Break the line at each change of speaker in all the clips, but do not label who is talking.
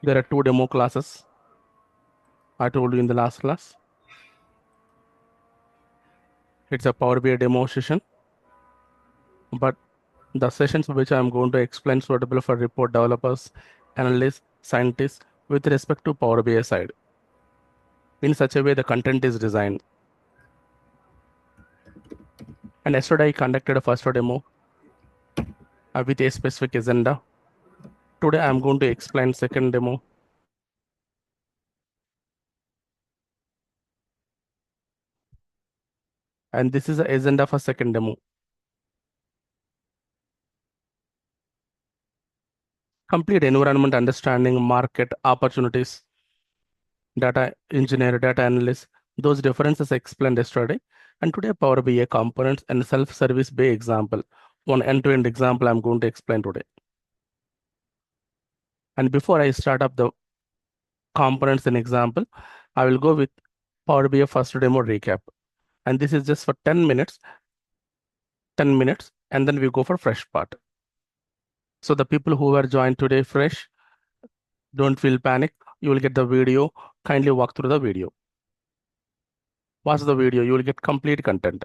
There are two demo classes I told you in the last class. It's a Power BI demo session, but the sessions which I'm going to explain suitable for report developers, analysts, scientists with respect to Power BI side. In such a way, the content is designed. And yesterday I conducted a first demo with a specific agenda. Today I'm going to explain second demo. And this is the agenda for second demo. Complete environment understanding, market opportunities, data engineer, data analyst, those differences explained yesterday. And today Power BI components and self-service BI example. One end-to-end example I'm going to explain today. And before I start up the components and example, I will go with Power BI first demo recap. And this is just for 10 minutes, and then we go for fresh part. So the people who are joined today fresh, don't feel panic. You will get the video. Kindly walk through the video. Watch the video. You will get complete content.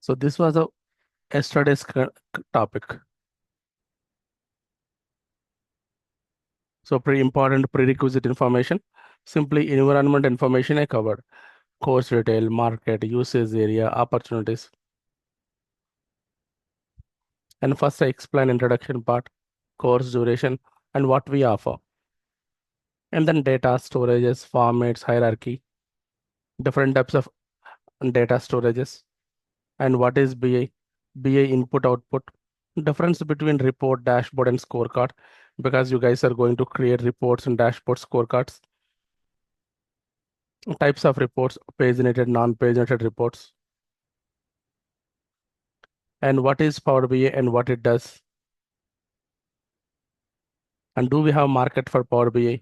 So this was a yesterday's topic. So important prerequisite information. Simply environment information I covered. Course detail, market, usage area, opportunities. And first I explain introduction part, course duration, and what we offer. And then data, storages, formats, hierarchy, different types of data storages, and what is BA input output, difference between report, dashboard, and scorecard, because you guys are going to create reports and dashboard scorecards, types of reports, paginated, non-paginated reports, and what is Power BI and what it does, and do we have market for Power BI,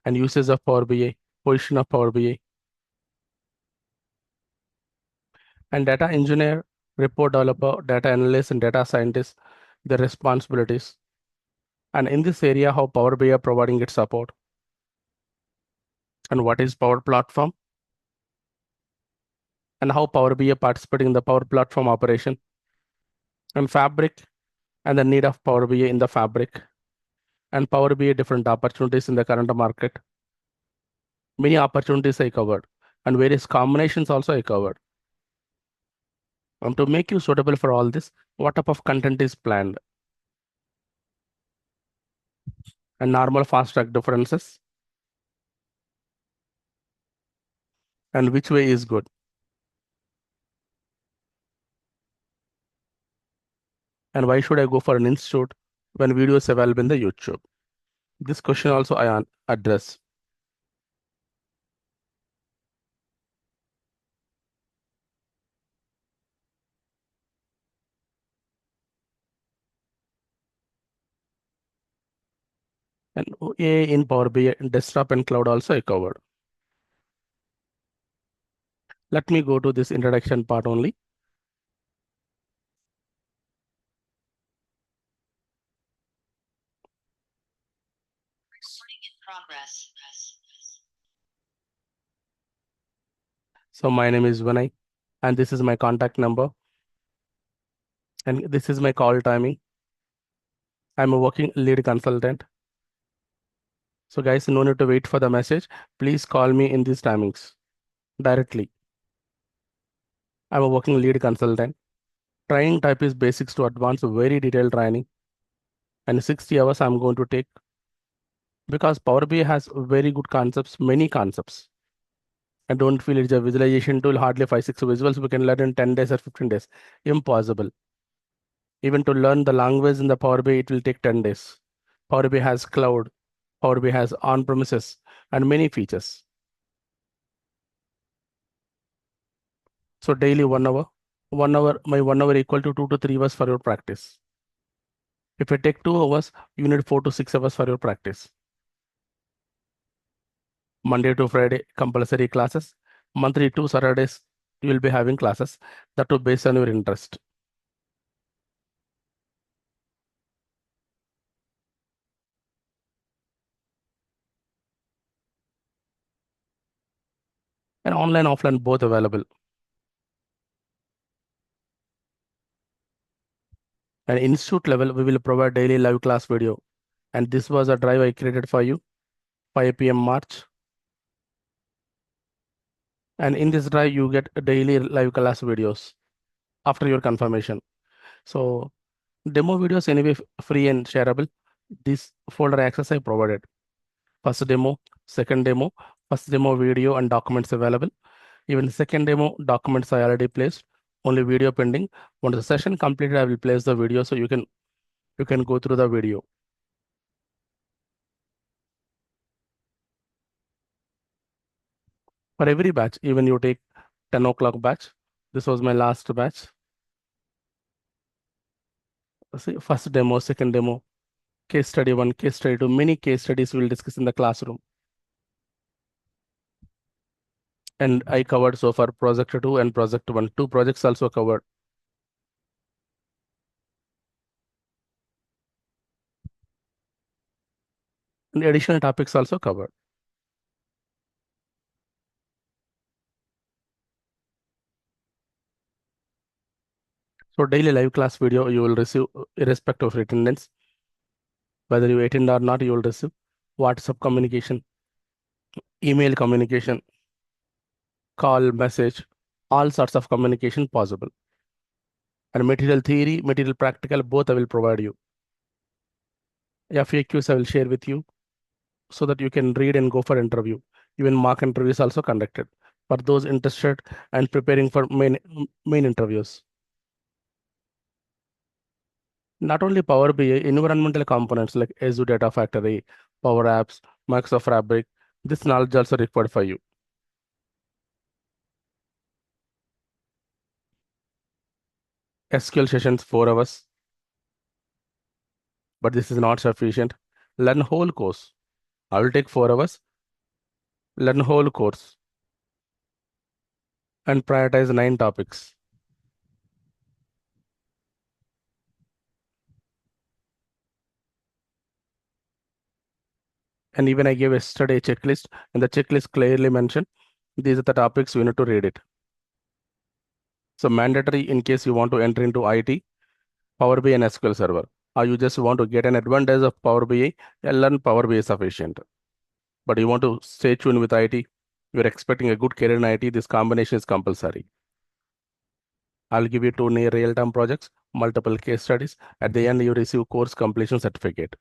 and uses of Power BI, position of Power BI, and data engineer, report developer, data analyst, and data scientist, their responsibilities. And in this area, how Power BI are providing its support, and what is Power Platform, and how Power BI participating in the Power Platform operation, and Fabric, and the need of Power BI in the Fabric, and Power BI different opportunities in the current market. Many opportunities I covered, and various combinations also I covered. And to make you suitable for all this, what type of content is planned, and normal fast track differences, and which way is good, and why should I go for an institute when video is available in the YouTube? This question also I address. And AI in Power BI, desktop and cloud also I covered. Let me go to this introduction part only. So my name is Vinay, and this is my contact number, and this is my call timing. I'm a working lead consultant. So guys, no need to wait for the message. Please call me in these timings directly. I'm a working lead consultant. Training type is basics to advanced, very detailed training. And 60 hours I'm going to take, because Power BI has very good concepts, many concepts. I don't feel it's a visualization tool, hardly 5, 6 visuals we can learn in 10 days or 15 days. Impossible. Even to learn the language in the Power BI, it will take 10 days. Power BI has cloud, Power BI has on-premises, and many features. So daily 1 hour, my 1 hour equal to 2 to 3 hours for your practice. If you take 2 hours, you need 4 to 6 hours for your practice. Monday to Friday, compulsory classes. Monthly 2 Saturdays, you will be having classes that will based on your interest. And online, offline, both available. And institute level, we will provide daily live class video. And this was a drive I created for you, 5 p.m. March. And in this drive, you get daily live class videos after your confirmation. So demo videos anyway free and shareable. This folder access I provided. First demo, second demo, first demo video and documents available. Even second demo documents I already placed. Only video pending. Once the session completed, I will place the video so you can go through the video. For every batch, even you take 10 o'clock batch. This was my last batch. See, first demo, second demo, case study one, case study two. Many case studies we'll discuss in the classroom. And I covered so far project two and project one. Two projects also covered. And additional topics also covered. So daily live class video you will receive irrespective of attendance. Whether you attend or not, you will receive WhatsApp communication, email communication, call, message, all sorts of communication possible. And material theory, material practical, both I will provide you. FAQs I will share with you so that you can read and go for interview. Even mock interviews also conducted for those interested and preparing for main interviews. Not only Power BI, environmental components like Azure Data Factory, Power Apps, Microsoft Fabric, this knowledge also required for you. SQL sessions 4 hours, but this is not sufficient. Learn whole course. I will take 4 hours, learn whole course, and prioritize 9 topics. And even I gave yesterday a checklist, and the checklist clearly mentioned these are the topics you need to read it. So mandatory in case you want to enter into IT, Power BI and SQL Server, or you just want to get an advantage of Power BI and learn Power BI sufficient. But you want to stay tuned with IT, you're expecting a good career in IT, this combination is compulsory. I'll give you two near real-time projects, multiple case studies. At the end, you receive course completion certificate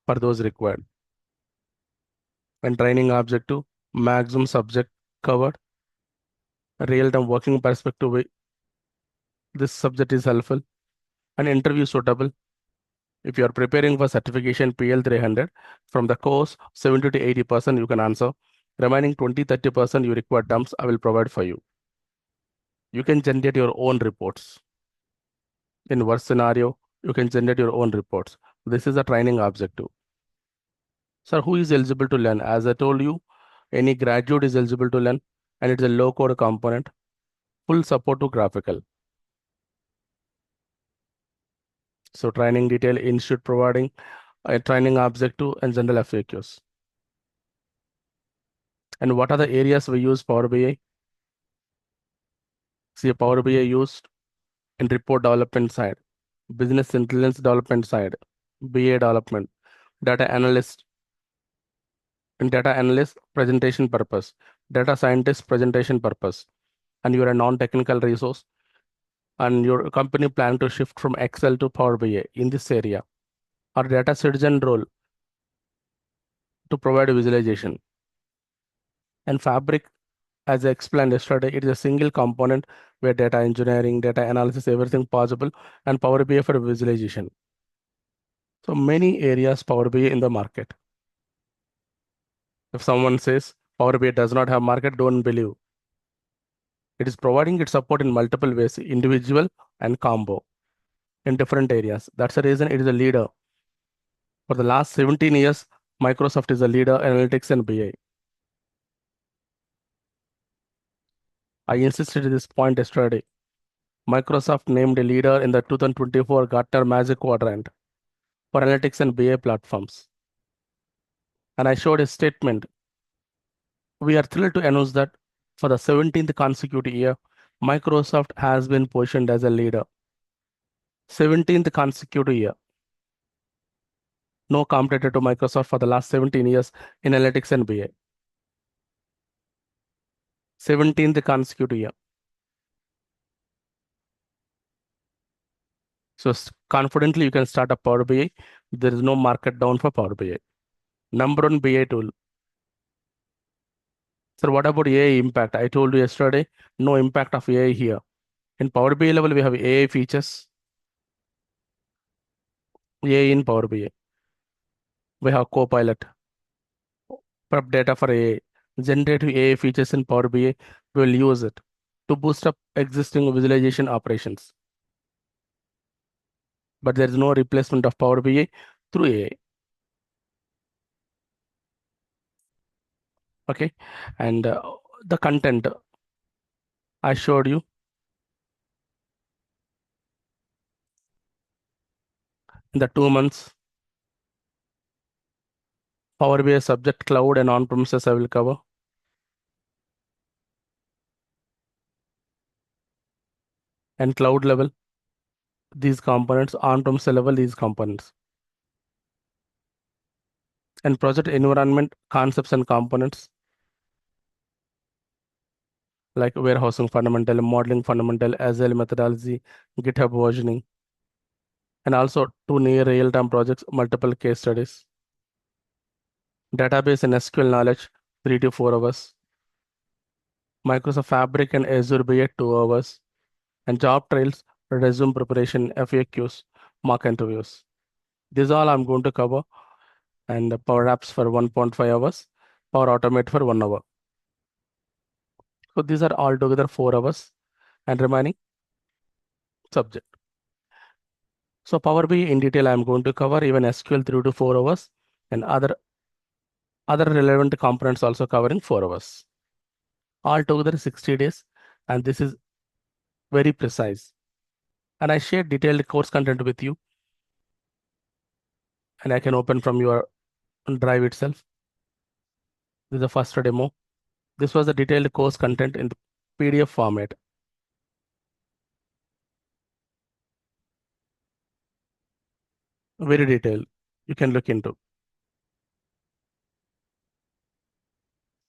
for those required. And training objective, maximum subject covered, real-time working perspective, this subject is helpful, and interview suitable. If you are preparing for certification PL 300, from the course, 70 to 80% you can answer. Remaining 20-30% you require dumps, I will provide for you. You can generate your own reports. In worst scenario, you can generate your own reports. This is a training objective. Sir, who is eligible to learn? As I told you, any graduate is eligible to learn, and it's a low code component, full support to graphical. So training detail, institute providing a training objective and general FAQs. And what are the areas we use Power BI? See, Power BI used in report development side, business intelligence development side, BA development, data analyst, and data analyst presentation purpose, data scientist presentation purpose, and you're a non-technical resource, and your company plan to shift from Excel to Power BI in this area, or data citizen role to provide visualization. And Fabric, as I explained yesterday, it is a single component where data engineering, data analysis, everything possible, and Power BI for visualization. So many areas Power BI in the market. If someone says Power BI does not have market, don't believe. It is providing its support in multiple ways, individual and combo. in different areas. That's the reason it is a leader. For the last 17 years, Microsoft is a leader in analytics and BI. I insisted on this point yesterday. Microsoft named a leader in the 2024 Gartner Magic Quadrant for analytics and BI platforms. And I showed a statement. We are thrilled to announce that for the 17th consecutive year, Microsoft has been positioned as a leader. 17th consecutive year. No competitor to Microsoft for the last 17 years in analytics and BI. 17th consecutive year. So confidently you can start a Power BI. There is no market down for Power BI. Number one BI tool. So what about AI impact? I told you yesterday, no impact of AI here. In Power BI level, we have AI features, AI in Power BI. We have Copilot, prep data for AI, generative AI features in Power BI. We will use it to boost up existing visualization operations. But there is no replacement of Power BI through AI. Okay, and the content I showed you in the 2 months. Power BI subject cloud and on-premises I will cover. And cloud level, these components, on-premises level, these components. And project environment, concepts and components like warehousing fundamental, modeling fundamental, Agile methodology, GitHub versioning, and also two near real-time projects, multiple case studies. Database and SQL knowledge, 3 to 4 hours. Microsoft Fabric and Azure BI, 2 hours. And job trails, resume preparation, FAQs, mock interviews. These all I'm going to cover. And Power Apps for 1.5 hours, Power Automate for 1 hour. So these are all together 4 hours and remaining subject. So Power BI in detail, I'm going to cover even SQL 3 to 4 hours and other relevant components also covering 4 hours. All together 60 days, and this is very precise. And I shared detailed course content with you, and I can open from your drive itself. This is the first demo. This was the detailed course content in the PDF format. Very detailed. You can look into.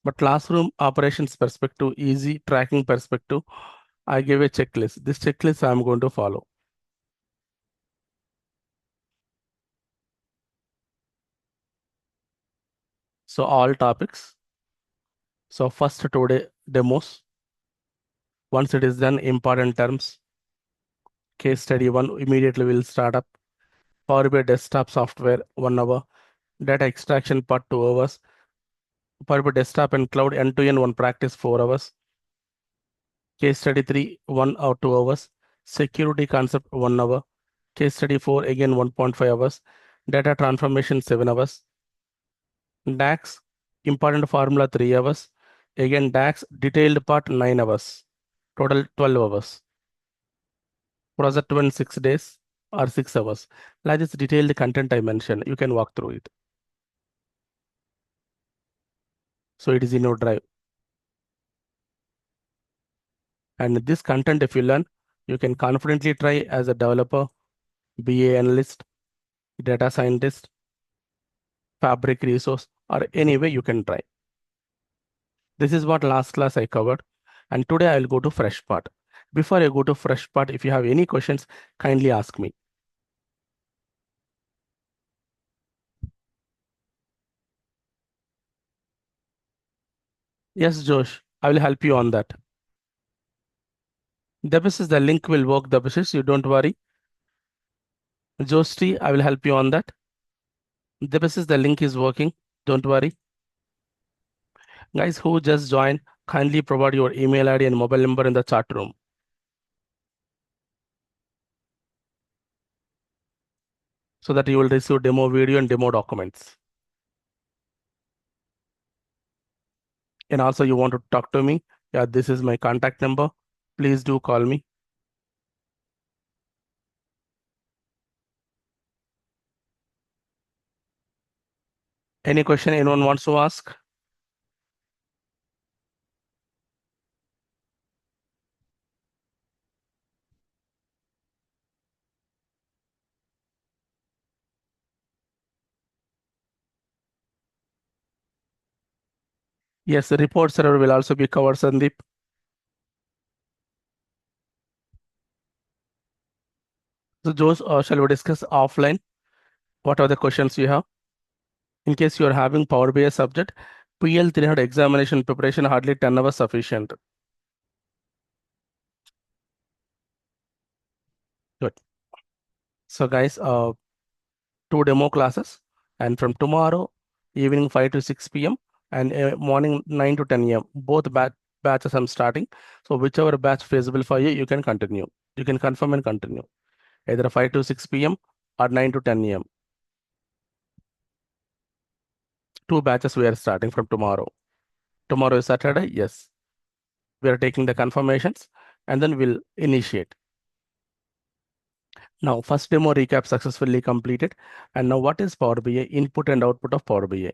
But classroom operations perspective, easy tracking perspective, I gave a checklist. This checklist I'm going to follow. So all topics. So first today demos. Once it is done, important terms. Case study one immediately will start up. Power BI desktop software 1 hour. Data extraction part 2 hours. Power BI desktop and cloud end-to-end one practice 4 hours. Case study 3, 1 or 2 hours. Security concept 1 hour. Case study 4, again 1.5 hours. Data transformation 7 hours. DAX, important formula 3 hours. Again, DAX, detailed part 9 hours. Total 12 hours. Project 1, 6 days or 6 hours. Like this detailed content I mentioned, you can walk through it. So it is in your drive. And this content, if you learn, you can confidently try as a developer, BA analyst, data scientist, fabric resource, or any way you can try. This is what last class I covered. And today I'll go to fresh part. Before I go to fresh part, if you have any questions, kindly ask me. Yes, Josh, I will help you on that. The basis, the link will work, the basis, you don't worry. Josti, I will help you on that. The basis, the link is working, don't worry. Guys who just joined, kindly provide your email ID and mobile number in the chat room. so that you will receive demo video and demo documents. And also you want to talk to me, yeah, this is my contact number. Please do call me. Any question anyone wants to ask? Yes, the report server will also be covered, Sandeep. So those shall we discuss offline? What are the questions you have? In case you are having Power BI subject, PL 300 examination preparation hardly 10 hours sufficient. Good. So guys, two demo classes, and from tomorrow evening 5 to 6 p.m. and morning 9 to 10 a.m. Both batches I'm starting. So whichever batch feasible for you, you can continue. You can confirm and continue. Either 5 to 6 p.m. or 9 to 10 a.m. Two batches we are starting from tomorrow. Tomorrow is Saturday. Yes, we are taking the confirmations and then we'll initiate. Now, first demo recap successfully completed. And now what is Power BI? Input and output of Power BI.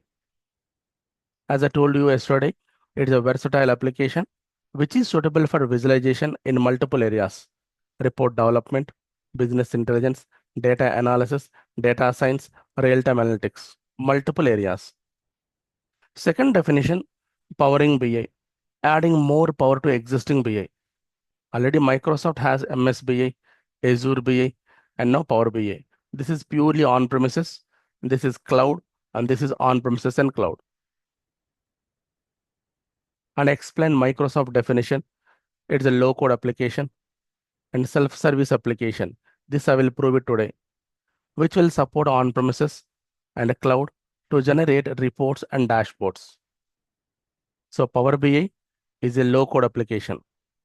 As I told you yesterday, it is a versatile application which is suitable for visualization in multiple areas: report development, business intelligence, data analysis, data science, real-time analytics, multiple areas. Second definition, powering BI, adding more power to existing BI. Already Microsoft has MS BI, Azure BI, and now Power BI. This is purely on-premises, this is cloud, and this is on-premises and cloud. And explain Microsoft definition. It's a low-code application and self-service application. This I will prove it today, which will support on-premises and cloud to generate reports and dashboards. So Power BI is a low-code application.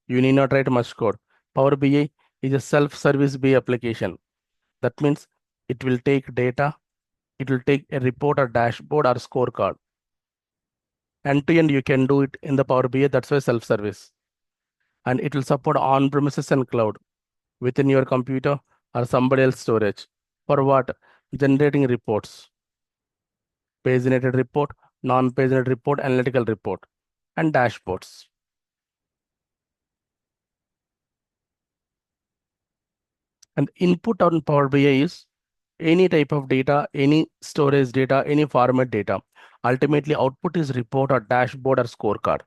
You need not write much code. Power BI is a self-service BI application. That means it will take data, it will take a report or dashboard or scorecard. End to end, you can do it in the Power BI. That's why self-service. And it will support on-premises and cloud within your computer or somebody else storage. For what? Generating reports, paginated report, non-paginated report, analytical report, and dashboards. And input on Power BI is any type of data, any storage data, any format data. Ultimately, output is report or dashboard or scorecard.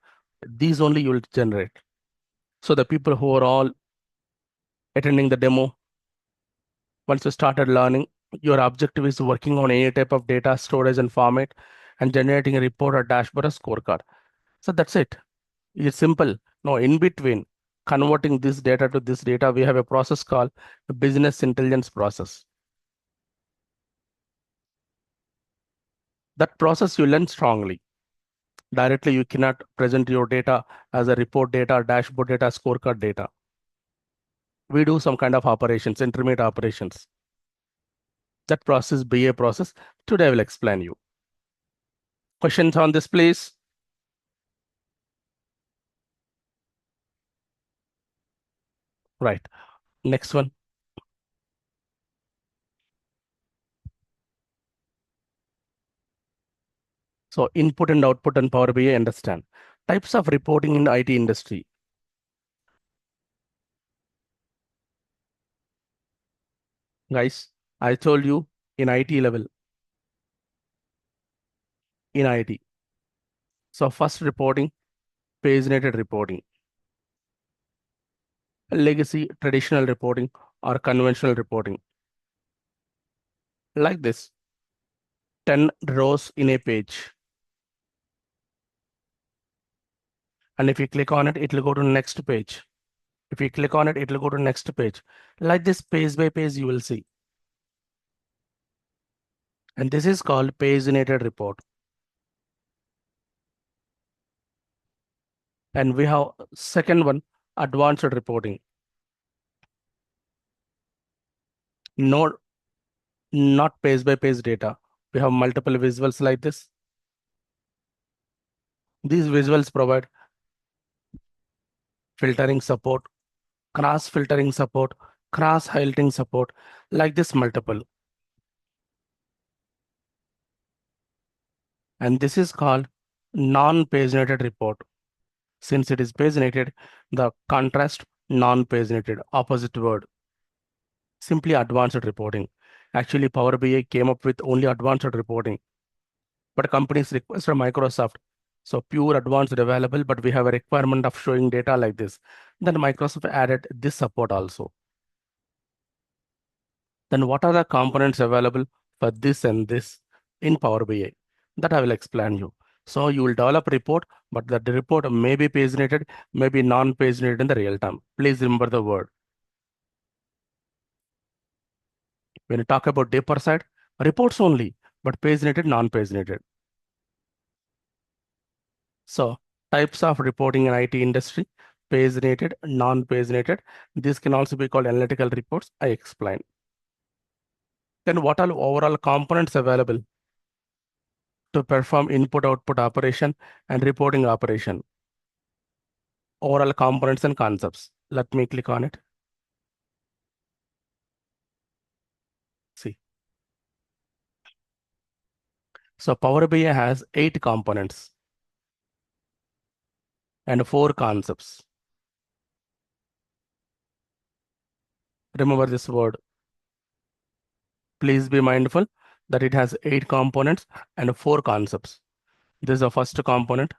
These only you will generate. So the people who are all attending the demo, once you started learning, your objective is working on any type of data, storage and format, and generating a report or dashboard or scorecard. So that's it. It's simple. No, in between converting this data to this data, we have a process called the business intelligence process. That process you learn strongly. Directly, you cannot present your data as a report data, dashboard data, scorecard data. We do some kind of operations, intermediate operations. That process, BA process, today I will explain you. Questions on this, please? Right. Next one. So input and output and Power BI, understand. Types of reporting in IT industry. Guys, I told you in IT level, in IT. So first reporting, paginated reporting, legacy, traditional reporting, or conventional reporting. Like this, 10 rows in a page. And if you click on it, it will go to next page. If you click on it, it will go to next page. Like this, page by page, you will see. And this is called paginated report. And we have second one, advanced reporting. No, not page by page data. We have multiple visuals like this. These visuals provide filtering support, cross filtering support, cross highlighting support, like this multiple. And this is called non-paginated report. Since it is paginated, the contrast non-paginated, opposite word, simply advanced reporting. Actually, Power BI came up with only advanced reporting, but companies requested Microsoft. So pure advanced available, but we have a requirement of showing data like this. Then Microsoft added this support also. Then what are the components available for this and this in Power BI? That I will explain you. So you will develop report, but that the report may be paginated, may be non-paginated in the real time. Please remember the word. When you talk about deeper side, reports only, but paginated, non-paginated. So types of reporting in IT industry, paginated, non-paginated. This can also be called analytical reports. I explained. Then what are overall components available to perform input-output operation and reporting operation? Overall components and concepts. Let me click on it. See. So Power BI has 8 components and 4 concepts. Remember this word. Please be mindful that it has 8 components and 4 concepts. This is the first component.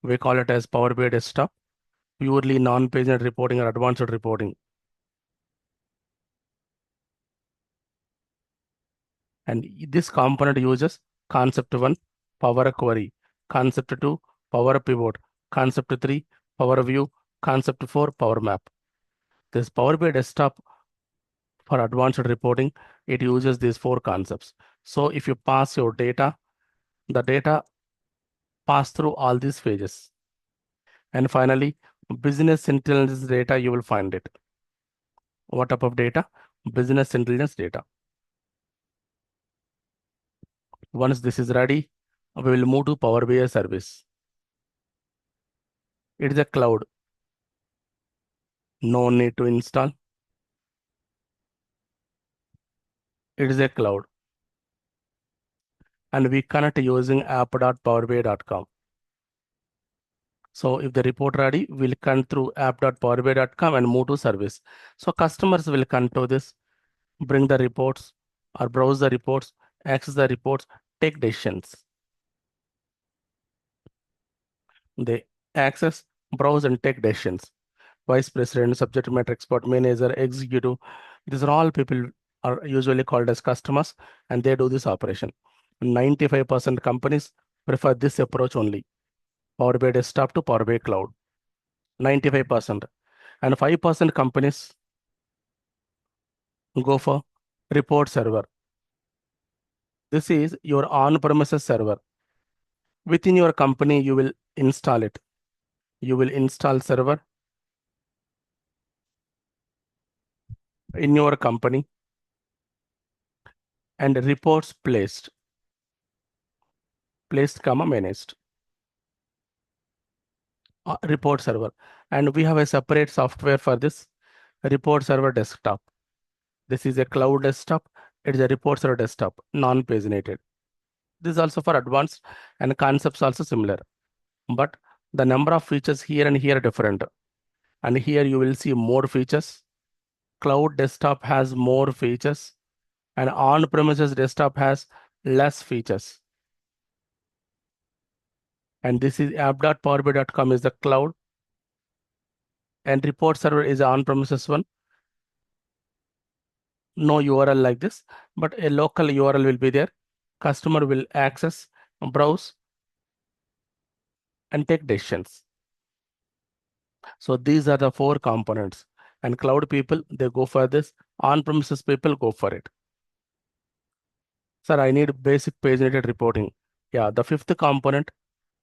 We call it as Power BI Desktop, purely non-paginated reporting or advanced reporting. And this component uses concept 1, Power Query, concept 2, Power Pivot, concept 3, Power View, concept 4, Power Map. This Power BI Desktop for advanced reporting, it uses these 4 concepts. So if you pass your data, the data pass through all these phases. And finally, business intelligence data, you will find it. What type of data? Business intelligence data. Once this is ready, we will move to Power BI service. It is a cloud. No need to install. It is a cloud. And we connect using app.powerbi.com. So if the report ready, we'll connect through app.powerbi.com and move to service. So customers will connect to this, bring the reports or browse the reports, access the reports, take decisions. They access, browse, and take decisions. Vice president, subject matter expert, manager, executive. These are all people are usually called as customers, and they do this operation. 95% companies prefer this approach only. Power BI Desktop to Power BI Cloud. 95%. And 5% companies go for report server. This is your on-premises server. Within your company, you will install it. You will install server in your company and reports placed comma managed. Report server. And we have a separate software for this report server desktop. This is a cloud desktop. It is a report server desktop, non-paginated. This is also for advanced and concepts also similar. But the number of features here and here are different. And here you will see more features. Cloud desktop has more features and on-premises desktop has less features. And this is app.powerbi.com is the cloud and report server is the on-premises one. No URL like this, but a local URL will be there. Customer will access, browse, and take decisions. So these are the 4 components. And cloud people, they go for this. On-premises people go for it. Sir, I need basic paginated reporting. Yeah, the 5th component,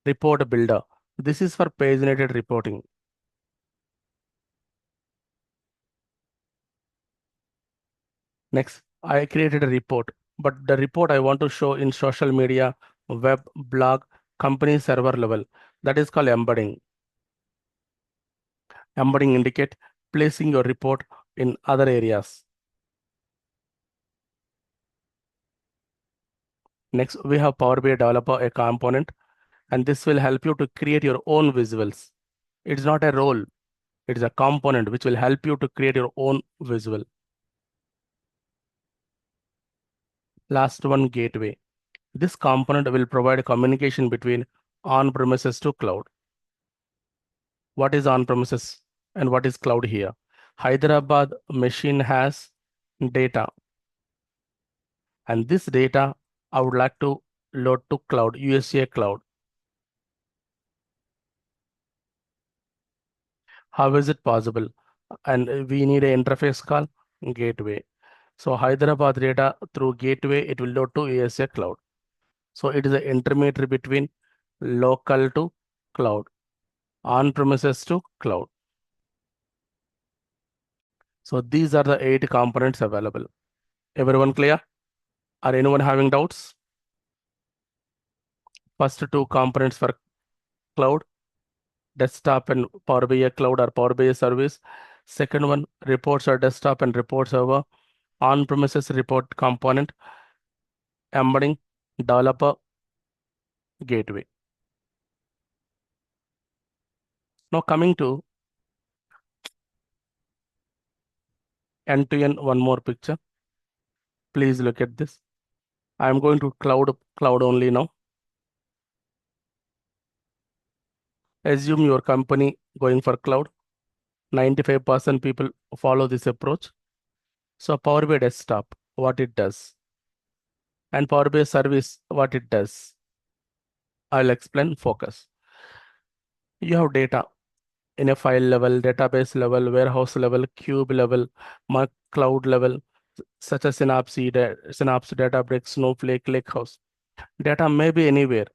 report builder. This is for paginated reporting. Next, I created a report. But the report I want to show in social media, web, blog, company server level, that is called embedding. Embedding indicate placing your report in other areas. Next, we have Power BI Developer, a component, and this will help you to create your own visuals. It's not a role, it is a component which will help you to create your own visual. Last one, gateway. This component will provide communication between on-premises to cloud. What is on-premises and what is cloud here? Hyderabad machine has data, and this data I would like to load to cloud, USA cloud. How is it possible? And we need an interface called gateway. So Hyderabad data through gateway, it will load to USA cloud. So it is an intermediary between local to cloud, on-premises to cloud. So these are the 8 components available. Everyone clear? Are anyone having doubts? First 2 components for cloud, desktop and Power BI cloud or Power BI service. Second one, reports are desktop and report server, on-premises report component, embedding, developer, gateway. Now coming to end-to-end, one more picture. Please look at this. I'm going to cloud only now. Assume your company going for cloud. 95% people follow this approach. So Power BI desktop, what it does, and Power BI service, what it does. I'll explain. Focus. You have data in a file level, database level, warehouse level, cube level, cloud level, such as Synapse, Databricks, Snowflake, Lakehouse. Data may be anywhere,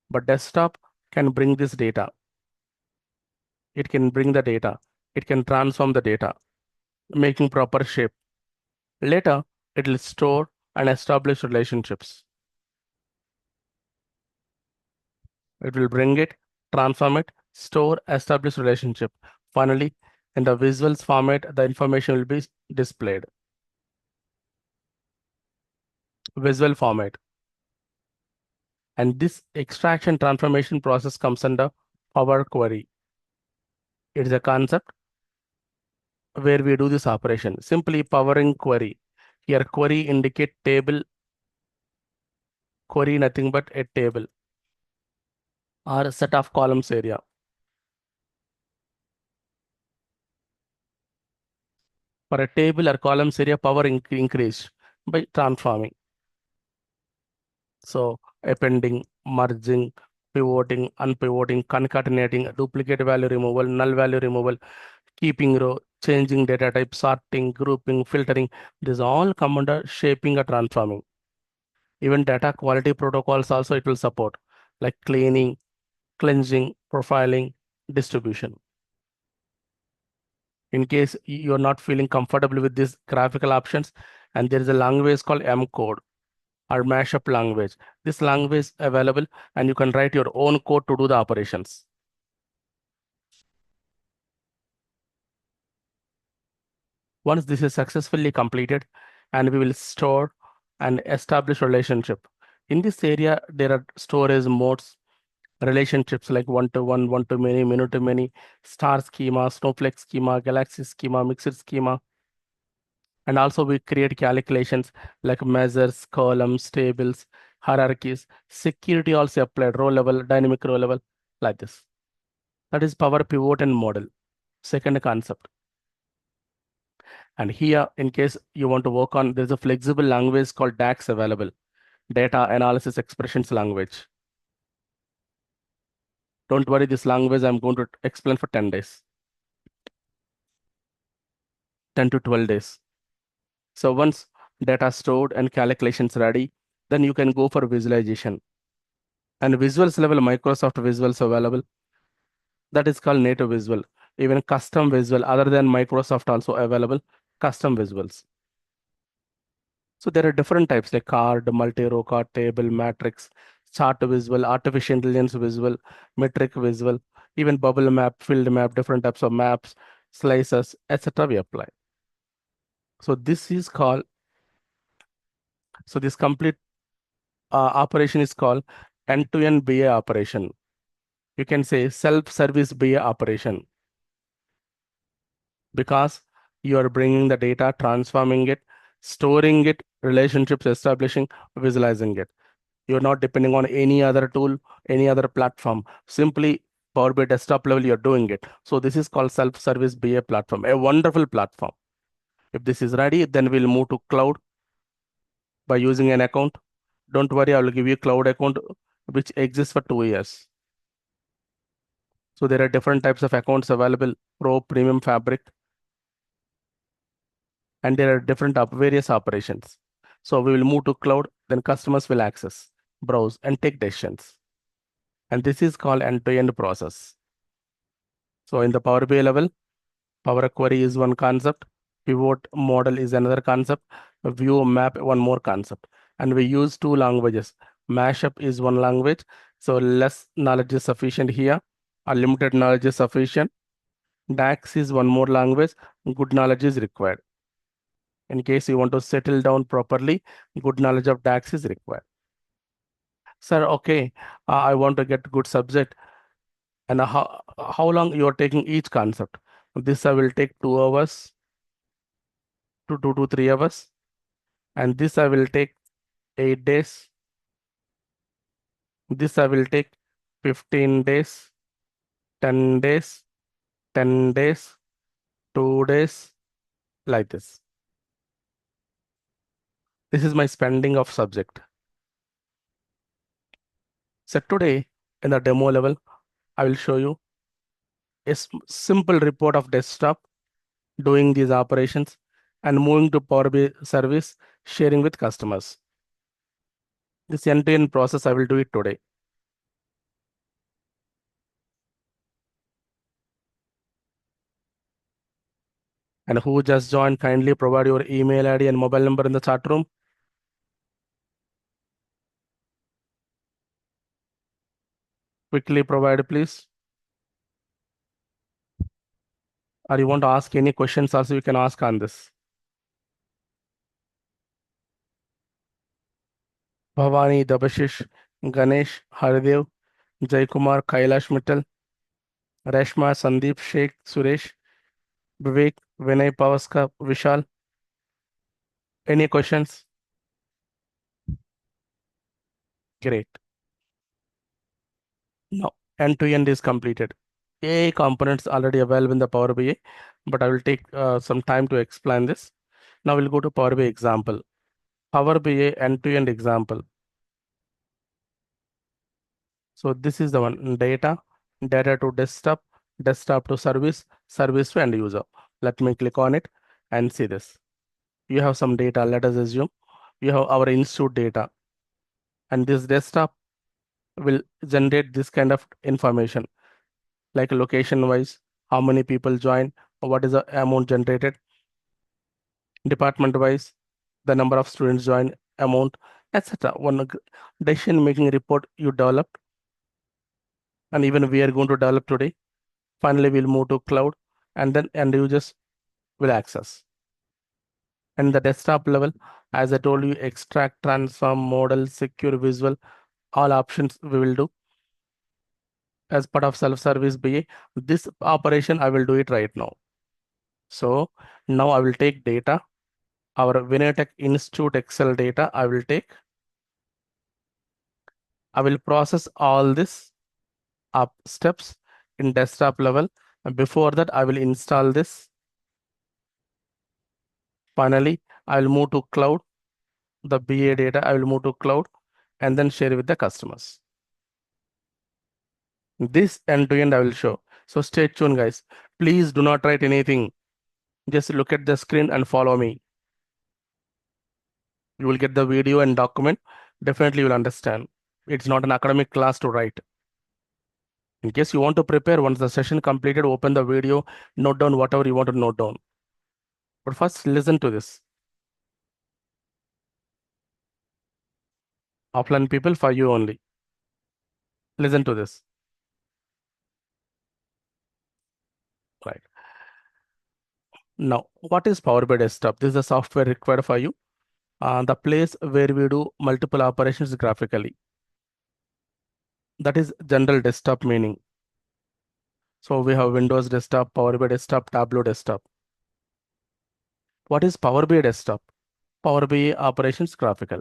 but desktop can bring this data. It can bring the data. It can transform the data, making proper shape. Later, it will store and establish relationships. It will bring it, transform it, store, establish relationship. Finally, in the visuals format, the information will be displayed. Visual format. And this extraction transformation process comes under Power Query. It is a concept where we do this operation. Simply powering query. Here query indicate table, query nothing but a table or a set of columns area. For a table or columns area, power increased by transforming. So appending, merging, pivoting, unpivoting, concatenating, duplicate value removal, null value removal, keeping row, changing data type, sorting, grouping, filtering. This all come under shaping or transforming. Even data quality protocols also it will support, like cleaning, cleansing, profiling, distribution. In case you're not feeling comfortable with these graphical options, and there is a language called M code or mashup language. This language is available and you can write your own code to do the operations. Once this is successfully completed, and we will store and establish relationship. In this area, there are storage modes, relationships like one-to-one, one-to-many, many-to-many, star schema, snowflake schema, galaxy schema, mixed schema. And also we create calculations like measures, columns, tables, hierarchies, security also applied, row level, dynamic row level, like this. That is Power Pivot and model. Second concept. And here, in case you want to work on, there's a flexible language called DAX available, Data Analysis Expressions Language. Don't worry, this language I'm going to explain for 10 days, 10 to 12 days. So once data stored and calculations ready, then you can go for visualization. And visuals level, Microsoft visuals available. That is called native visual. Even custom visual other than Microsoft also available, custom visuals. So there are different types like card, multi-row card, table, matrix, chart visual, artificial intelligence visual, metric visual, even bubble map, field map, different types of maps, slices, etc. we apply. So this is called, so this complete operation is called end-to-end BA operation. You can say self-service BA operation because you are bringing the data, transforming it, storing it, relationships, establishing, visualizing it. You're not depending on any other tool, any other platform. Simply Power BI desktop level, you're doing it. So this is called self-service BA platform, a wonderful platform. If this is ready, then we'll move to cloud by using an account. Don't worry, I will give you a cloud account which exists for 2 years. So there are different types of accounts available, Pro, Premium, Fabric, and there are different various operations. So we will move to cloud, then customers will access, browse, and take decisions. And this is called end-to-end process. So in the Power BI level, Power Query is one concept, pivot model is another concept, view map one more concept. And we use two languages. Mashup is one language, so less knowledge is sufficient here, or limited knowledge is sufficient. DAX is one more language, good knowledge is required. In case you want to settle down properly, good knowledge of DAX is required. Sir, okay, I want to get good subject. And how long you are taking each concept? This I will take 2 hours to 2 to 3 hours. And this I will take 8 days. This I will take 15 days, 10 days, 10 days, 2 days, like this. This is my spending of subject. So today in the demo level, I will show you a simple report of desktop doing these operations and moving to Power BI service, sharing with customers. This end-to-end process, I will do it today. And who just joined, kindly provide your email ID and mobile number in the chat room. Quickly provide, please. Or you want to ask any questions also, you can ask on this. Bhavani, Dabashish, Ganesh, Haridev, Jaykumar, Kailash Mittal, Reshma, Sandeep, Sheikh, Suresh, Vivek, Vinay, Pavaska, Vishal. Any questions? Great. No, end-to-end is completed. AI components already available in the Power BI, but I will take some time to explain this. Now we'll go to Power BI example. Power BI end-to-end example. So this is the one, data, data to desktop, desktop to service, service to end user. Let me click on it and see this. You have some data, let us assume you have our institute data, and this desktop will generate this kind of information like location wise, how many people join, what is the amount generated, department wise, the number of students join, amount, etc. One decision making report you developed, and even we are going to develop today. Finally, we'll move to cloud, and then end users will access. And the desktop level, as I told you, extract, transform, model, secure, visual, all options we will do as part of self-service BA. This operation, I will do it right now. So now I will take data, our Vinay Tech Institute Excel data, I will process all this up steps in desktop level. And before that, I will install this. Finally, I will move to cloud, the BA data, I will move to cloud and then share with the customers. This end-to-end I will show. So stay tuned, guys. Please do not write anything. Just look at the screen and follow me. You will get the video and document. Definitely you will understand. It's not an academic class to write. In case you want to prepare, once the session completed, open the video, note down whatever you want to note down. But first, listen to this. Offline people, for you only. Listen to this. Right. Now, what is Power BI Desktop? This is the software required for you. The place where we do multiple operations graphically. That is general desktop meaning. So we have Windows Desktop, Power BI Desktop, Tableau Desktop. What is Power BI Desktop? Power BI operations graphical.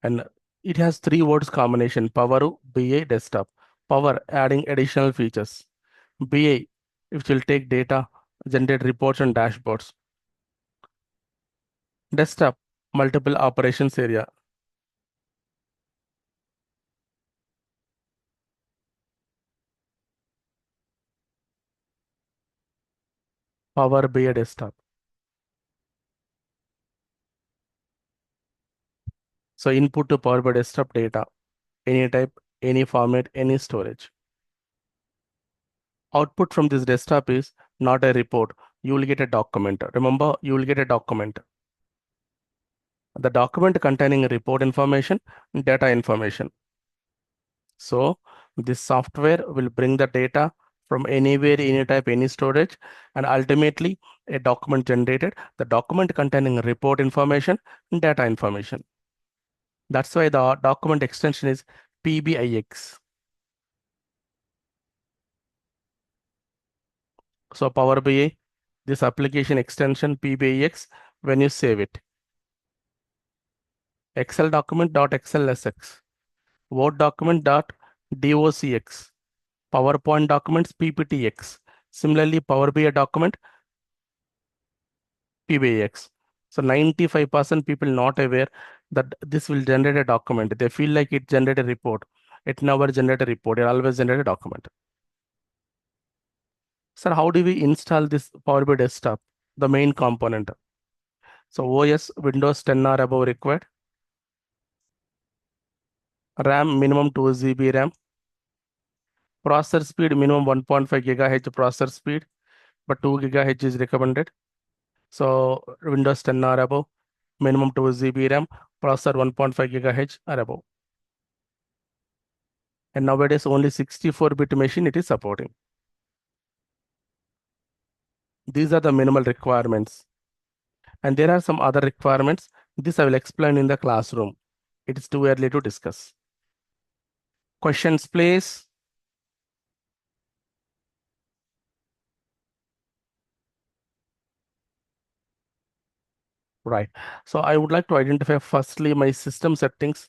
And it has three words combination: Power BI Desktop. Power adding additional features. BI, which will take data, generate reports and dashboards. Desktop, multiple operations area. Power BI Desktop. So input to Power BI Desktop data, any type, any format, any storage. Output from this desktop is not a report. You will get a document. Remember, you will get a document. The document containing report information, data information. So this software will bring the data from anywhere, any type, any storage, and ultimately a document generated. The document containing report information, data information. That's why the document extension is PBIX. So Power BI, this application extension PBIX, when you save it, Excel document dot XLSX, Word document dot DOCX, PowerPoint documents PPTX. Similarly, Power BI document PBIX. So 95% people not aware that this will generate a document. They feel like it generate a report. It never generate a report. It always generate a document. Sir, how do we install this Power BI desktop? The main component. So OS Windows 10 or above required. RAM minimum 2 GB RAM. Processor speed minimum 1.5 GHz processor speed, but 2 GHz is recommended. So Windows 10 or above, minimum 2 GB RAM, processor 1.5 GHz or above. And nowadays only 64-bit machine it is supporting. These are the minimal requirements. And there are some other requirements. This I will explain in the classroom. It is too early to discuss. Questions, please. Right. So I would like to identify firstly my system settings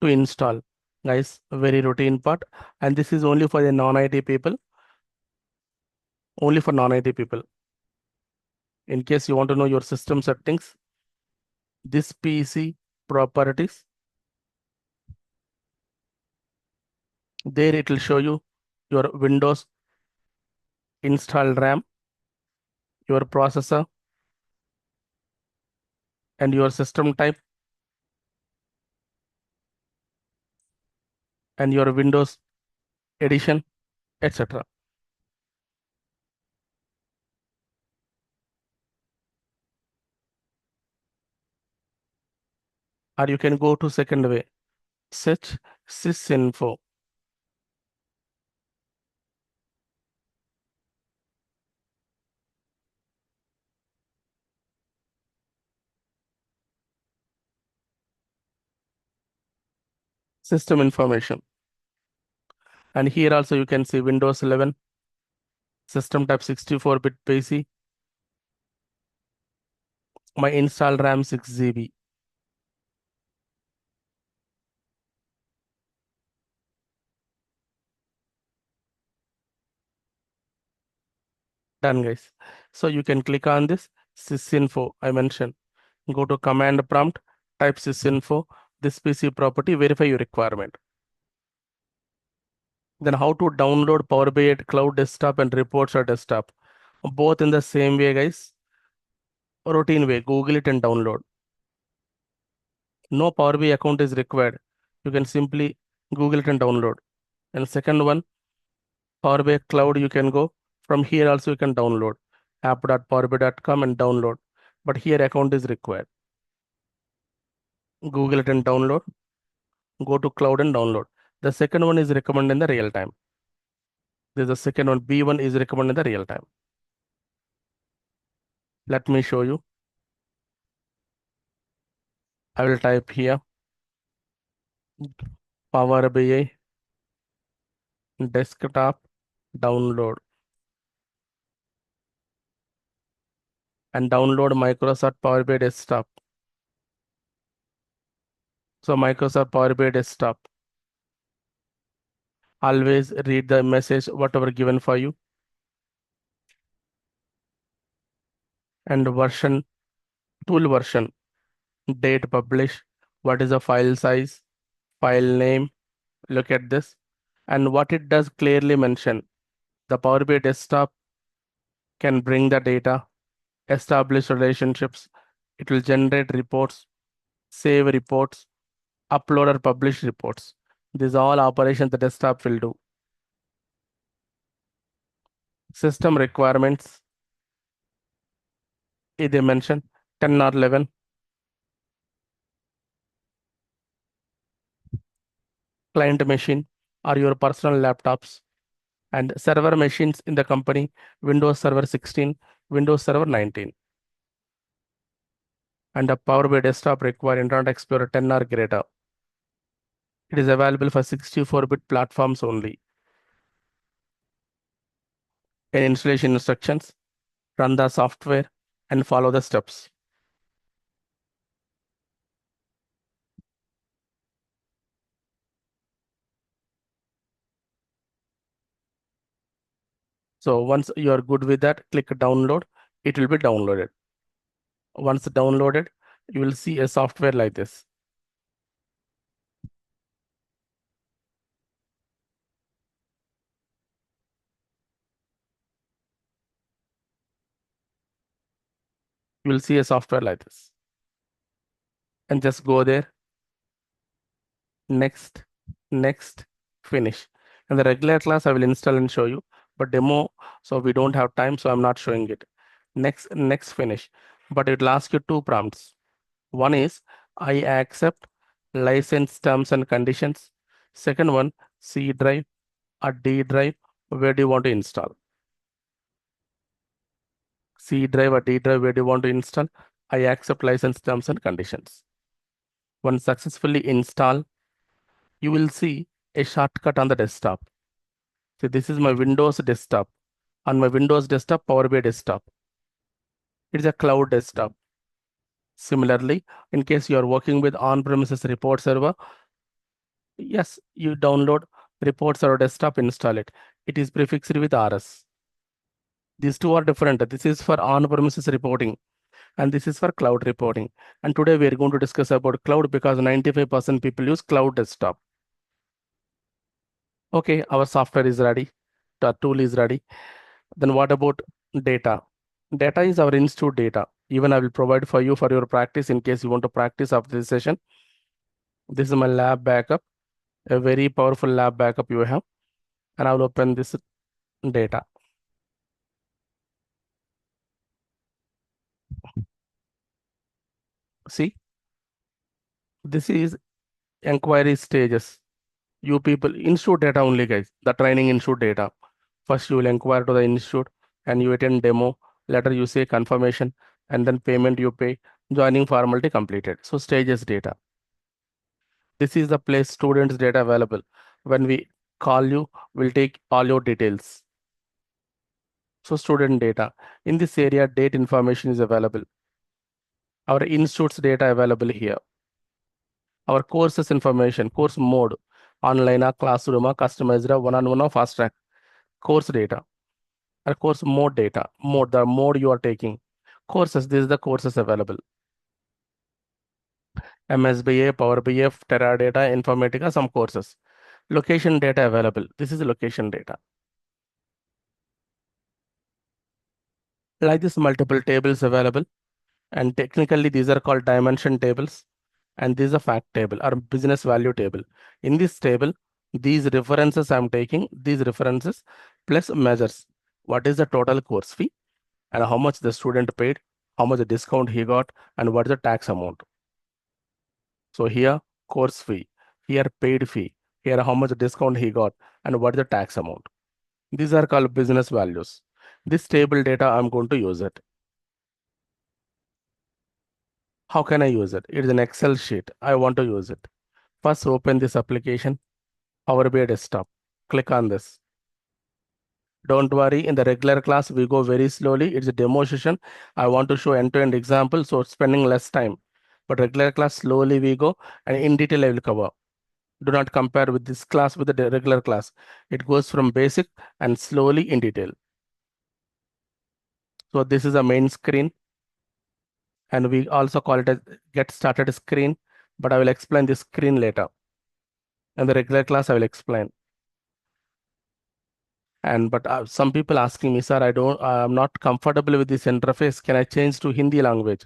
to install. Guys, very routine part. And this is only for the non-IT people. Only for non-IT people. In case you want to know your system settings, this PC properties, there it will show you your Windows installed RAM, your processor, and your system type, and your Windows edition, etc. Or you can go to second way, search sysinfo. System information. And here also you can see Windows 11, system type 64-bit PC, my installed RAM 6 GB. Done, guys. So you can click on this sysinfo I mentioned. Go to command prompt, type sysinfo, this PC property, verify your requirement. Then how to download Power BI Cloud Desktop and Reports or Desktop? Both in the same way, guys. Routine way, Google it and download. No Power BI account is required. You can simply Google it and download. And second one, Power BI Cloud, you can go. From here also you can download app.powerbi.com and download. but here account is required. Google it and download. Go to cloud and download. The second one is recommended in the real time. There's the second one, B1 is recommended in the real time. Let me show you. I will type here Power BI desktop download and download Microsoft Power BI desktop. So Microsoft Power BI desktop. Always read the message, whatever given for you. And version, tool version, date publish, what is the file size, file name. Look at this. And what it does clearly mention. The Power BI desktop can bring the data, establish relationships. It will generate reports, save reports, upload or publish reports. These all operations the desktop will do. System requirements, they mention 10 or 11. Client machine are your personal laptops and server machines in the company, Windows Server 16, Windows Server 19. And a Power BI desktop require Internet Explorer 10 or greater. It is available for 64-bit platforms only. In installation instructions, run the software and follow the steps. So once you are good with that, click download. It will be downloaded. Once downloaded, you will see a software like this. You will see a software like this. And just go there, next, next, finish. In the regular class, I will install and show you, but demo, so we don't have time, so I'm not showing it. Next, next, finish. But it will ask you two prompts. One is, I accept license terms and conditions. Second one, C drive or D drive, where do you want to install? C drive or D drive, where do you want to install? I accept license terms and conditions. Once successfully install, you will see a shortcut on the desktop. So this is my Windows desktop. On my Windows desktop, Power BI desktop. It is a cloud desktop. Similarly, in case you are working with on-premises report server, yes, you download report server desktop, install it. It is prefixed with RS. These two are different. This is for on-premises reporting and this is for cloud reporting. And today we are going to discuss about cloud because 95% people use cloud desktop. Okay, our software is ready. The tool is ready. Then what about data? Data is our institute data. Even I will provide for you for your practice in case you want to practice after this session. This is my lab backup, a very powerful lab backup you have. And I will open this data. See, this is inquiry stages. You people, institute data only, guys. The training institute data. First, you will inquire to the institute and you attend demo. Later, you say confirmation and then payment you pay. Joining formality completed. So, stages data. This is the place students data available. When we call you, we'll take all your details. So, student data. In this area, date information is available. Our institute's data available here. Our courses information, course mode, online, classroom, customized, one-on-one, fast track, course data. Or course mode data, mode, the mode you are taking. Courses, this is the courses available. MSBA, Power BI, Teradata, Informatica, some courses. Location data available. This is location data. Like this, multiple tables available. And technically, these are called dimension tables. And this is a fact table or business value table. In this table, these references I'm taking, these references plus measures. What is the total course fee and how much the student paid? how much discount he got, and what is the tax amount. So here course fee, here paid fee, here how much discount he got, and what is the tax amount. These are called business values. This table data, I'm going to use it. How can I use it? It is an Excel sheet. I want to use it. First, open this application, Power BI Desktop. Click on this. Don't worry, in the regular class, we go very slowly. It's a demo session. I want to show end-to-end example, so spending less time. But regular class, slowly we go, and in detail I will cover. Do not compare with this class with the regular class. It goes from basic and slowly in detail. So this is a main screen, and we also call it a get started screen, but I will explain this screen later. In the regular class, I will explain. And but some people asking me, sir, I'm not comfortable with this interface. Can I change to Hindi language?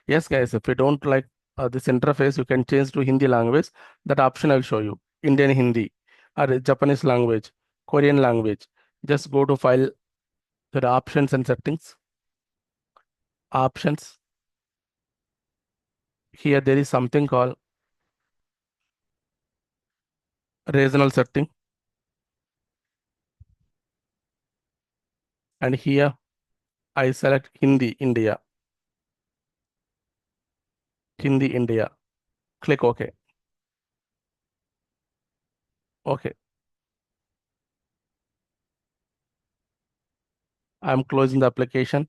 Yes, guys, if you don't like this interface, you can change to Hindi language. That option I'll show you. Indian Hindi or Japanese language, Korean language. Just go to file, to the options and settings. Options. Here there is something called regional setting. And here I select Hindi India. Hindi India. Click OK. OK. I'm closing the application.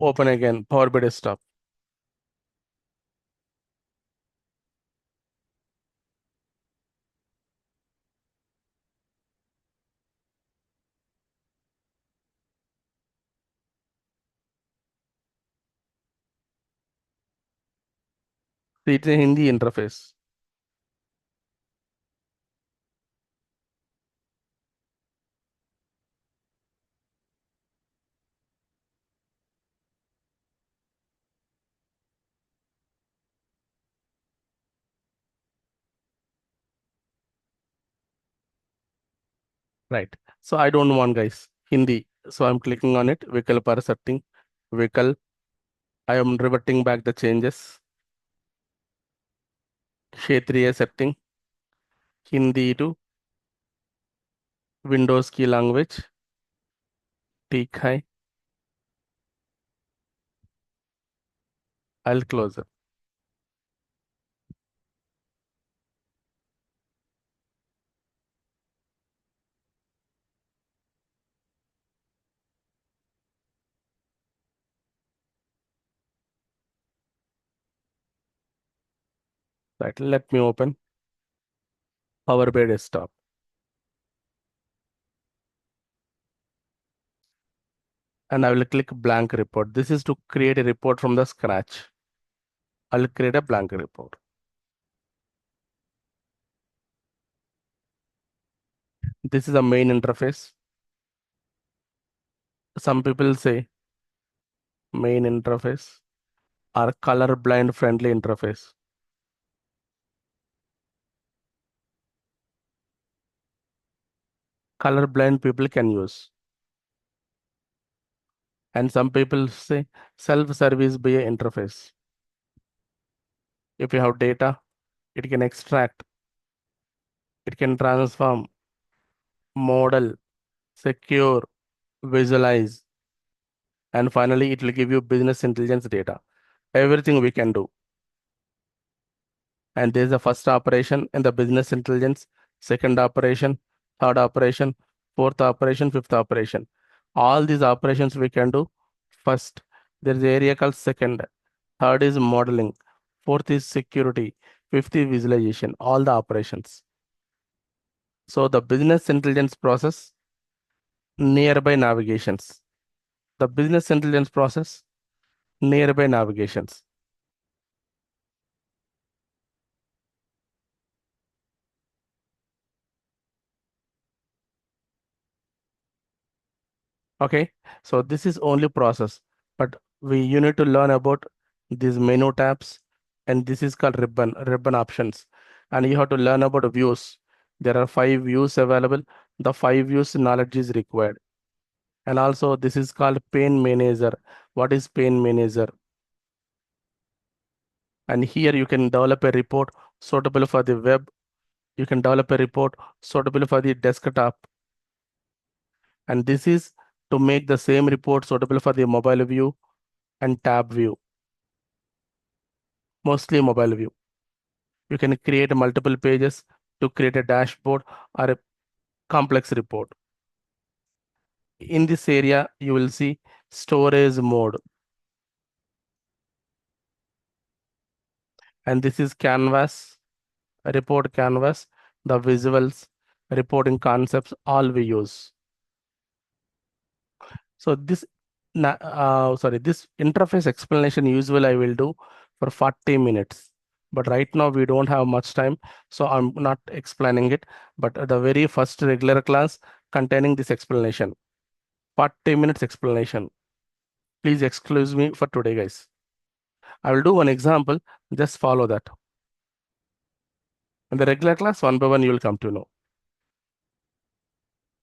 Open again, Power BI Desktop. See, it's a Hindi interface. Right. So I don't want, guys, Hindi. So I'm clicking on it. Vikalpa setting. Vikal. I am reverting back the changes. Kshetriya setting. Hindi to Windows key language. Peak high. I'll close it. Right. Let me open Power BI Desktop. And I will click blank report. This is to create a report from the scratch. I'll create a blank report. This is a main interface. Some people say main interface or color blind friendly interface. Color blind people can use. And some people say self-service BI interface. If you have data, it can extract, it can transform, model, secure, visualize, and finally it will give you business intelligence data. Everything we can do. And there's the first operation in the business intelligence, second operation, third operation, fourth operation, fifth operation. All these operations we can do. First, there's the area called second. Third is modeling. Fourth is security. Fifth is visualization. All the operations. So the business intelligence process, nearby navigations. The business intelligence process, nearby navigations. Okay, so this is only process, but you need to learn about these menu tabs, and this is called ribbon options, and you have to learn about views. There are 5 views available. The 5 views knowledge is required, And also this is called pane manager. What is pane manager? And here you can develop a report suitable for the web. You can develop a report suitable for the desktop. And this is to make the same report suitable for the mobile view and tab view, mostly mobile view. You can create multiple pages to create a dashboard or a complex report. In this area, you will see storage mode. And this is canvas, report canvas, the visuals, reporting concepts, all we use. So this interface explanation usually I will do for 40 minutes. But right now we don't have much time, so I'm not explaining it. But the very first regular class containing this explanation, 40 minutes explanation. Please excuse me for today, guys. I will do one example, just follow that. In the regular class, one by one, you will come to know.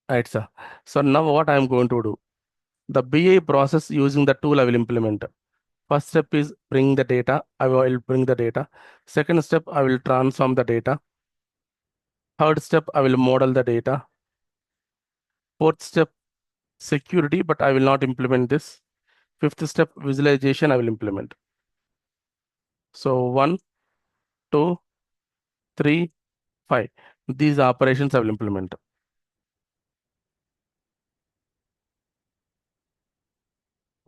Right, sir. So now what I am going to do, the BA process using the tool I will implement. First step is bring the data. I will bring the data. Second step, I will transform the data. Third step, I will model the data. Fourth step, security, but I will not implement this. Fifth step, visualization, I will implement. So 1, 2, 3, 5. These operations I will implement.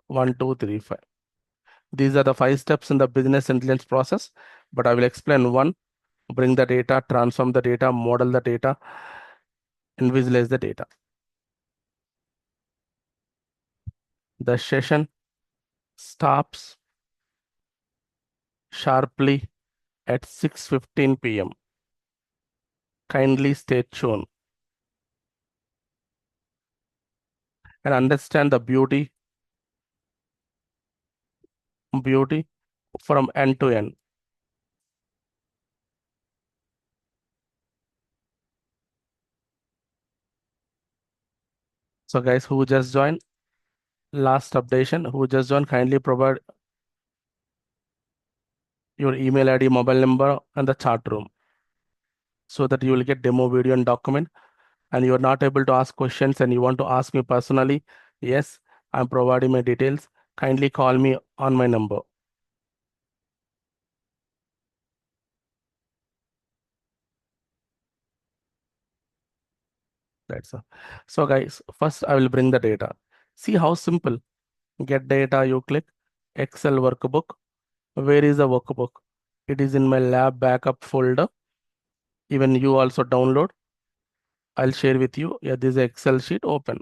1, 2, 3, 5. These are the 5 steps in the business intelligence process, but I will explain one, bring the data, transform the data, model the data, and visualize the data. The session stops sharply at 6:15 p.m. Kindly stay tuned and understand the beauty from end to end. So guys who just joined, last updation, who just joined, kindly provide your email ID, mobile number, and the chat room so that you will get demo video and document. And you are not able to ask questions and you want to ask me personally, yes, I'm providing my details. Kindly call me on my number. That's all. So guys, first I will bring the data. See how simple. Get data, you click Excel workbook. Where is the workbook? It is in my lab backup folder. Even you also download. I'll share with you. Yeah, this is Excel sheet open.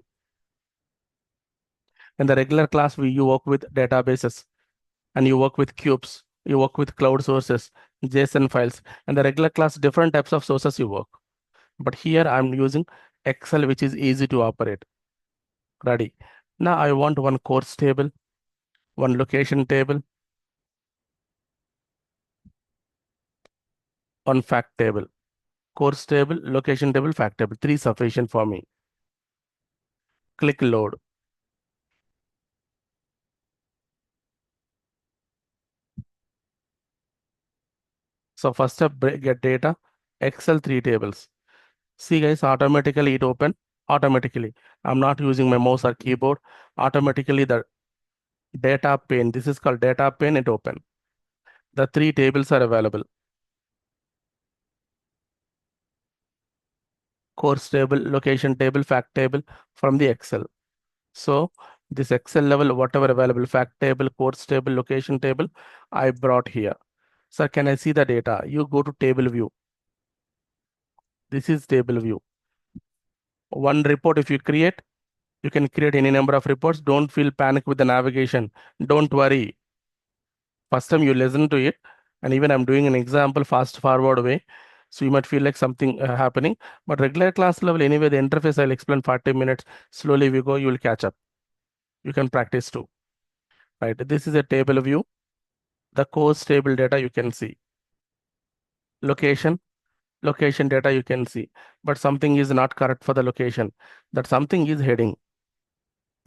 In the regular class, you work with databases and you work with cubes. You work with cloud sources, JSON files. And the regular class, different types of sources you work. But here I'm using Excel, which is easy to operate. Ready. Now I want one course table, one location table, one fact table. Course table, location table, fact table. 3 sufficient for me. Click load. So first step, get data, Excel 3 tables. See guys, automatically it open, automatically. I'm not using my mouse or keyboard. Automatically the data pane, this is called data pane, it open. The 3 tables are available. Course table, location table, fact table from the Excel. So this Excel level, whatever available, fact table, course table, location table, I brought here. So can I see the data? You go to table view. This is table view. One report if you create, you can create any number of reports. Don't feel panic with the navigation. Don't worry. First time you listen to it, and even I'm doing an example fast forward way. So you might feel like something happening, but regular class level anyway, the interface I'll explain 40 minutes. Slowly we go, you will catch up. You can practice too, right? This is a table view. The course table data you can see. Location, location data you can see, but something is not correct for the location. That something is heading.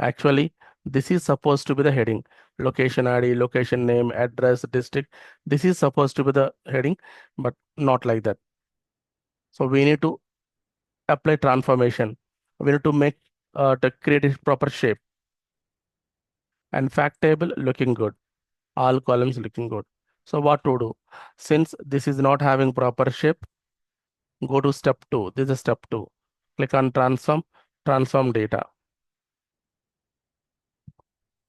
Actually, this is supposed to be the heading. Location ID, location name, address, district. This is supposed to be the heading, but not like that. So we need to apply transformation. We need to make to create a proper shape. And fact table looking good. All columns looking good. So what to do? Since this is not having proper shape, go to step 2. This is step 2. Click on transform, transform data.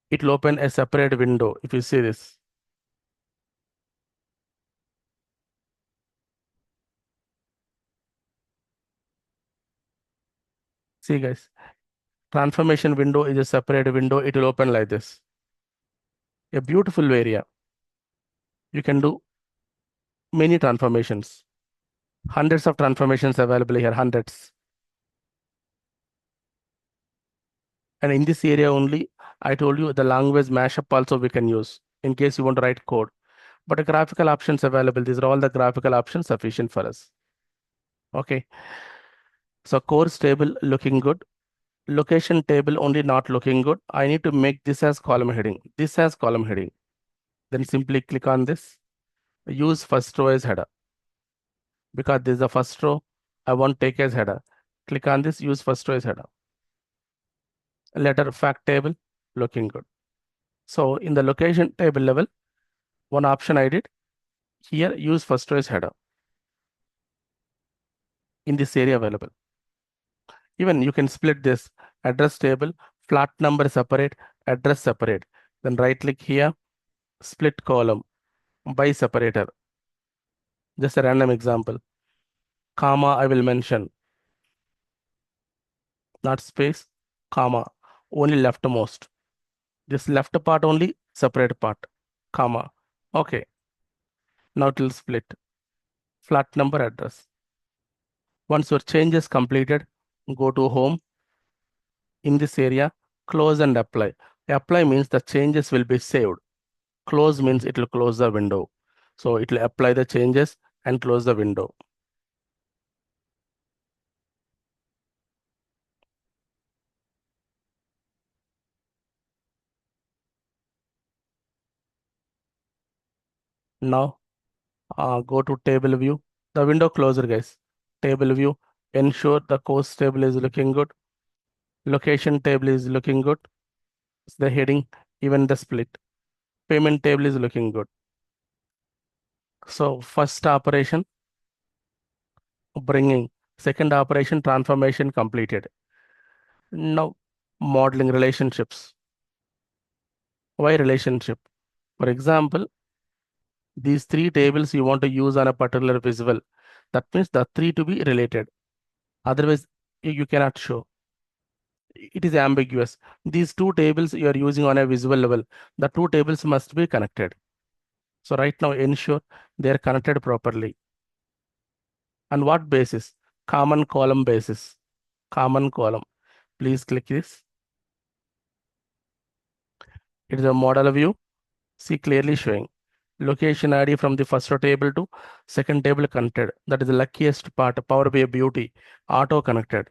It will open a separate window if you see this. See guys, transformation window is a separate window. It will open like this. A beautiful area. You can do many transformations. Hundreds of transformations available here, hundreds. And in this area only, I told you the language mashup also we can use in case you want to write code. But the graphical options available, these are all the graphical options sufficient for us. Okay. So course table looking good. Location table only not looking good. I need to make this as column heading. This as column heading. Then simply click on this. Use first row as header. Because this is the first row, I want take as header. Click on this, use first row as header. Letter fact table looking good. So in the location table level, one option I did here, use first row as header in this area available. Even you can split this address table, flat number separate, address separate. Then right click here, split column by separator. Just a random example. Comma I will mention, not space, comma, only leftmost. This left part only, separate part, comma. Okay, now it will split. Flat number address. Once your change is completed, go to home. In this area, close and apply. Apply means the changes will be saved. Close means it will close the window. So it will apply the changes and close the window. Now go to table view. The window closer, guys. Table view. Ensure the course table is looking good. Location table is looking good. The heading, even the split. Payment table is looking good. So first operation, bringing. Second operation, transformation completed. Now modeling relationships. Why relationship? For example, these three tables you want to use on a particular visual. That means the three to be related. Otherwise, you cannot show. It is ambiguous. These two tables you are using on a visual level. The two tables must be connected. So right now, ensure they are connected properly. On what basis? Common column basis. Common column. Please click this. It is a model view. See clearly showing. Location ID from the first row table to second table connected. That is the luckiest part. Power BI beauty. Auto connected.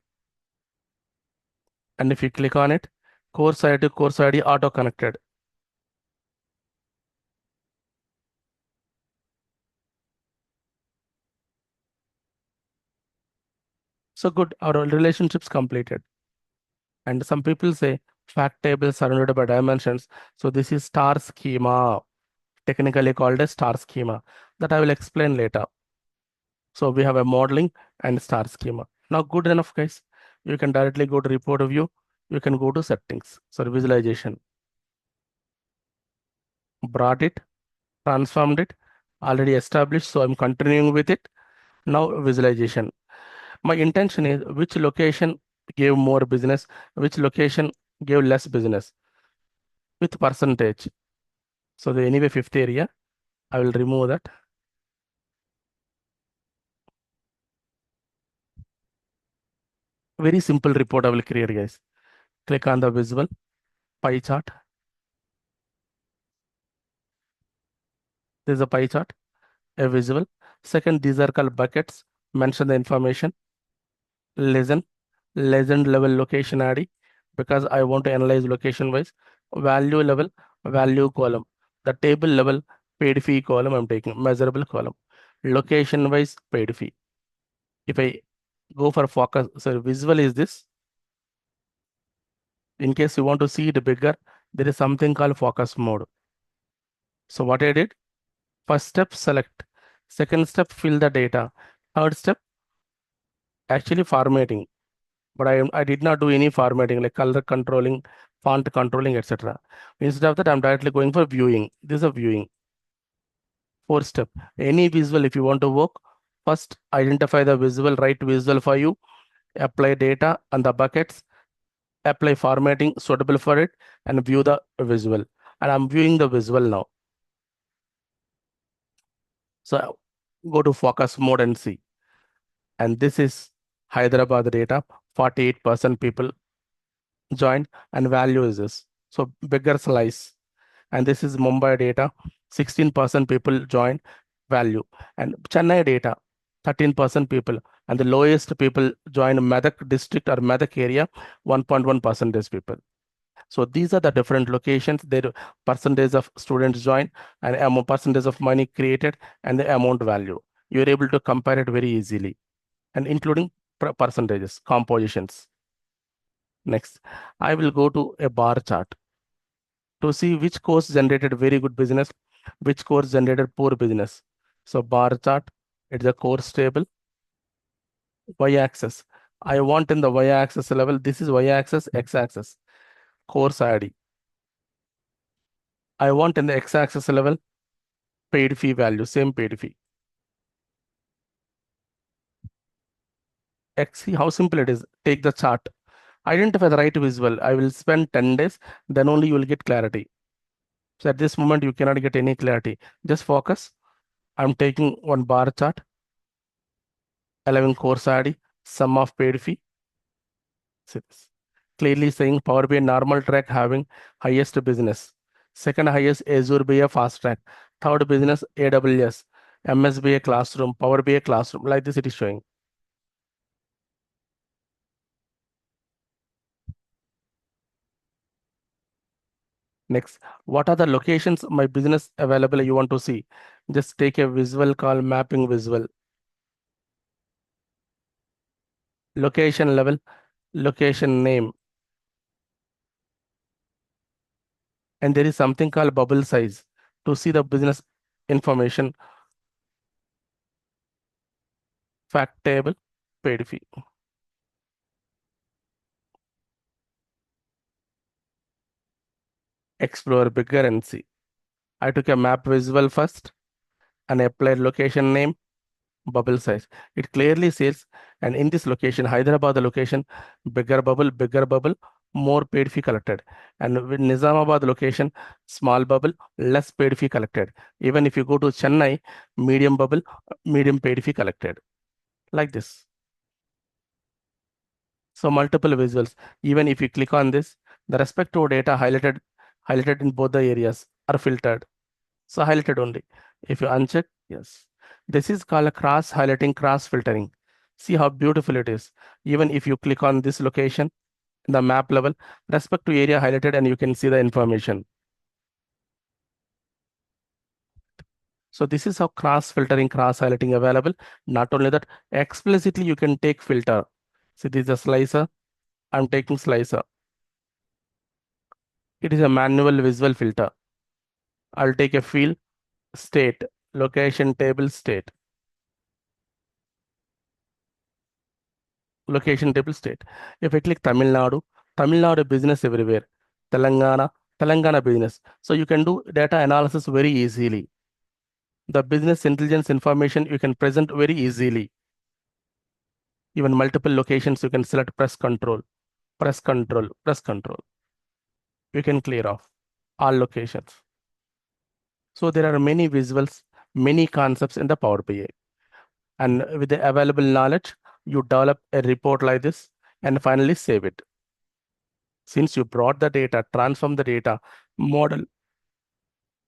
And if you click on it, course ID to course ID auto connected. So good, our relationships completed. And some people say fact table surrounded by dimensions. So this is star schema, technically called a star schema, that I will explain later. So we have a modeling and star schema. Now good enough, guys. You can directly go to report view. You can go to settings. So visualization. Brought it, transformed it, already established. So I'm continuing with it. Now visualization. My intention is which location gave more business, which location gave less business with percentage. So the anyway fifth area, I will remove that. Very simple report I will create, guys. Click on the visual pie chart. There's a pie chart, a visual. Second, these are called buckets. Mention the information. Legend, legend level location ID, because I want to analyze location wise, value level, value column, the table level, paid fee column I'm taking, measurable column, location wise, paid fee. If I go for focus, so visual is this. In case you want to see it bigger, there is something called focus mode. So what I did, first step, select. Second step, fill the data. Third step, actually formatting. But I did not do any formatting like color controlling, font controlling, etc. Instead of that, I'm directly going for viewing. This is a viewing. Fourth step, any visual if you want to work, first identify the visual, right visual for you, apply data on the buckets, apply formatting suitable for it, and view the visual. And I'm viewing the visual now. So go to focus mode and see. And this is Hyderabad data, 48% people joined, and value is this. So bigger slice. And this is Mumbai data, 16% people joined, value. And Chennai data, 13% people. And the lowest people joined Medak district or Medak area, 1.1 percentage people. So these are the different locations, their percentage of students joined, and percentage of money created, and the amount value. You're able to compare it very easily, and including percentages, compositions. Next, I will go to a bar chart to see which course generated very good business, which course generated poor business. So bar chart, it's a course table, y-axis. I want in the y-axis level, this is y-axis, x-axis, course ID. I want in the x-axis level, paid fee value, same paid fee. X, see how simple it is. Take the chart, identify the right visual. I will spend 10 days, then only you will get clarity. So at this moment, you cannot get any clarity. Just focus. I'm taking one bar chart, allowing course ID, sum of paid fee. See this. Clearly saying Power BI normal track having highest business. Second highest Azure BI fast track. Third business AWS, MSBA classroom, Power BI classroom. Like this it is showing. Next, what are the locations my business available you want to see? Just take a visual called mapping visual. Location level, location name. And there is something called bubble size to see the business information, fact table, paid fee. Explore bigger and see. I took a map visual first and applied location name, bubble size. It clearly says, and in this location, Hyderabad the location, bigger bubble, more paid fee collected. And with Nizamabad location, small bubble, less paid fee collected. Even if you go to Chennai, medium bubble, medium paid fee collected. Like this. So multiple visuals. Even if you click on this, the respective data highlighted in both the areas are filtered. So highlighted only. If you uncheck, yes. This is called a cross highlighting, cross filtering. See how beautiful it is. Even if you click on this location, the map level, respect to area highlighted, and you can see the information. So this is how cross filtering, cross highlighting available. Not only that, explicitly you can take filter. See, this is a slicer. I'm taking slicer. It is a manual visual filter. I'll take a field, state, location table, state. Location table state. If I click Tamil Nadu, Tamil Nadu business everywhere. Telangana, Telangana business. So you can do data analysis very easily. The business intelligence information you can present very easily. Even multiple locations, you can select press control, press control, press control. You can clear off all locations. So there are many visuals, many concepts in the Power BI. And with the available knowledge, you develop a report like this and finally save it. Since you brought the data, transform the data, model,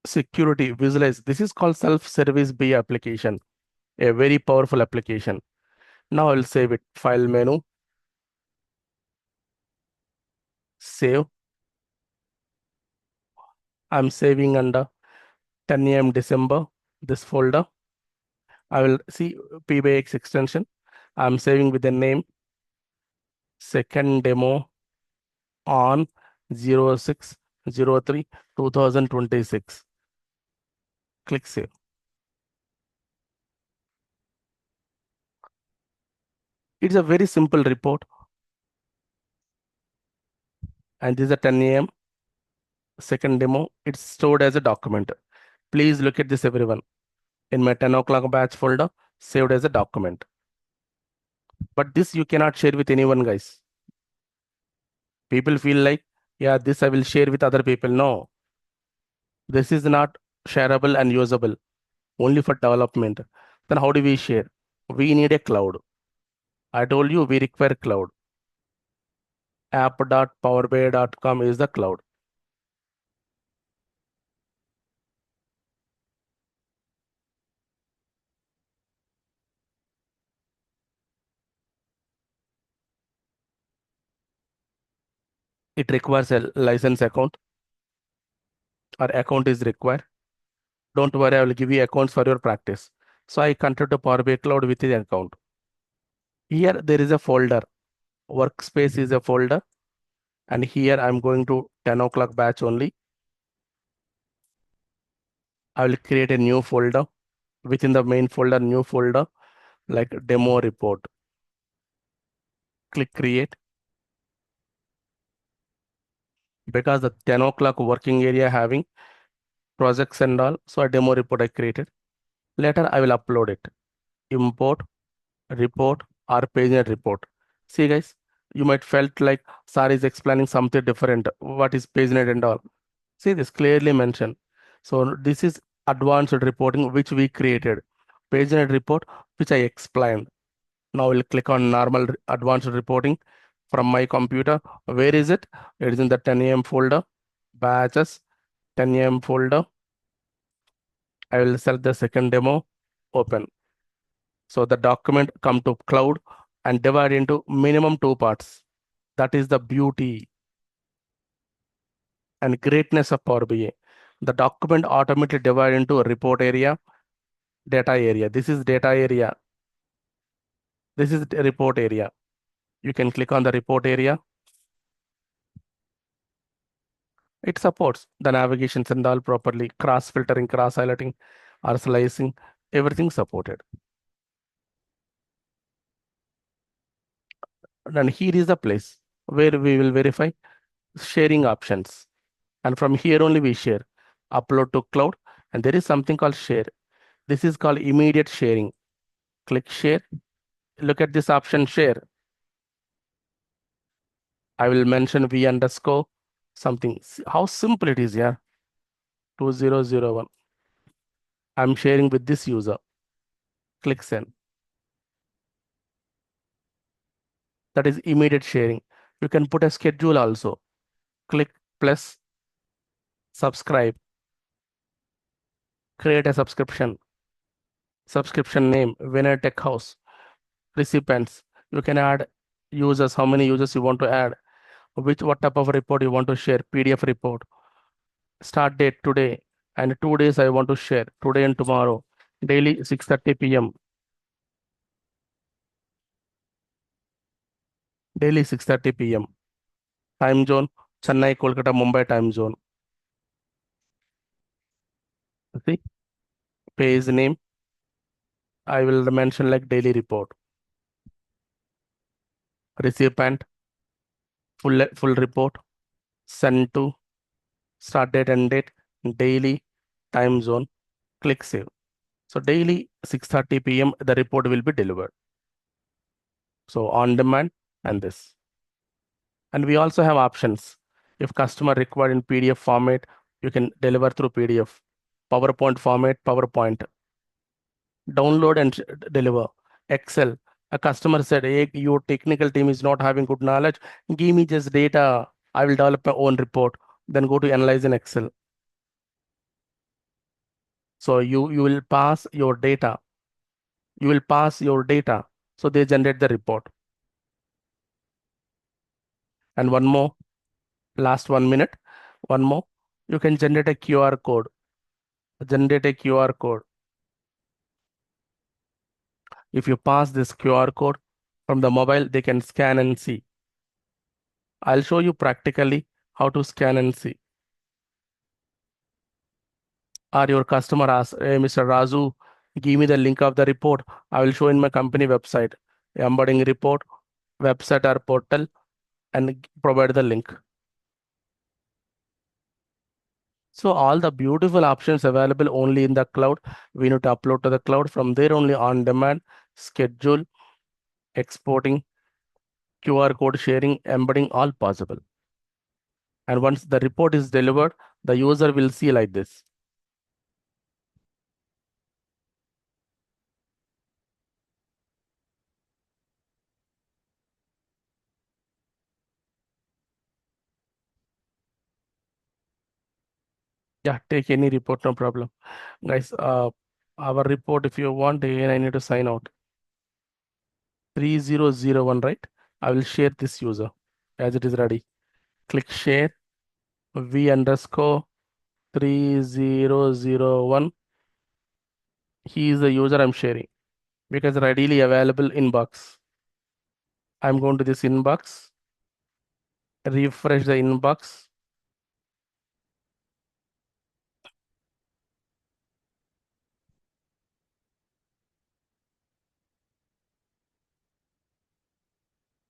security, visualize. This is called self-service BI application, a very powerful application. Now I'll save it. File menu, save. I'm saving under 10 a.m. December, this folder. I will see P by X extension. I'm saving with the name second demo on 06/03/2026. Click save. It's a very simple report, and this is a 10 a.m. second demo. It's stored as a document. Please look at this, everyone. In my 10 o'clock batch folder, saved as a document. But this you cannot share with anyone, guys. People feel like, yeah, this I will share with other people. No, this is not shareable and usable, only for development. Then how do we share? We need a cloud. I told you we require cloud. App.powerbi.com is the cloud. It requires a license account, or account is required. Don't worry, I will give you accounts for your practice. So I connected to Power BI Cloud with the account. Here there is a folder. Workspace is a folder. And here I'm going to 10 o'clock batch only. I will create a new folder. Within the main folder, new folder like demo report. Click create. Because the 10 o'clock working area having projects and all, so a demo report I created. Later I will upload it. Import report or pagenet report. See guys, you might felt like Sir is explaining something different. What is pagenet and all? See this clearly mentioned. So this is advanced reporting which we created. Pagenet report which I explained. Now we'll click on normal advanced reporting from my computer. Where is it? It is in the 10 a.m. folder. Batches 10 a.m. folder. I will select the second demo. Open. So the document come to cloud and divide into minimum two parts. That is the beauty and greatness of Power BI. The document automatically divide into a report area, data area. This is data area. This is the report area. You can click on the report area. It supports the navigations and all properly, cross filtering, cross highlighting, or slicing, everything supported. And here is the place where we will verify sharing options. And from here only we share, upload to cloud, and there is something called share. This is called immediate sharing. Click share. Look at this option share. I will mention v underscore something. See how simple it is, yeah. 2001. I'm sharing with this user. Click send. That is immediate sharing. You can put a schedule also. Click plus subscribe. Create a subscription. Subscription name Vinay Tech House. Recipients. You can add users, how many users you want to add, what type of report you want to share, PDF report. Start date today, and 2 days I want to share, today and tomorrow, daily 6:30 p.m. Daily 6:30 p.m. Time zone, Chennai, Kolkata, Mumbai time zone. See, page name, I will mention like daily report. Recipient, full report, send to, start date, end date, daily, time zone, click save. So daily 6:30 p.m. the report will be delivered. So on demand and this. And we also have options. If customer required in PDF format, you can deliver through PDF. PowerPoint format, PowerPoint. Download and deliver. Excel. A customer said, hey, your technical team is not having good knowledge. Give me just data. I will develop my own report. Then go to analyze in Excel. So you will pass your data. You will pass your data. So they generate the report. And one more. Last 1 minute. One more. You can generate a QR code. Generate a QR code. If you pass this QR code from the mobile, they can scan and see. I'll show you practically how to scan and see. Or your customer asks, hey, Mr. Razu, give me the link of the report. I will show in my company website, embedding report, website or portal, and provide the link. So all the beautiful options available only in the cloud. We need to upload to the cloud. From there only on demand, schedule, exporting, QR code sharing, embedding, all possible. And once the report is delivered, the user will see like this. Yeah, take any report, no problem. Guys, our report, if you want, again, I need to sign out. 3001, right? I will share this user as it is ready. Click share, v underscore 3001. He is the user I'm sharing because readily available inbox. I'm going to this inbox, refresh the inbox.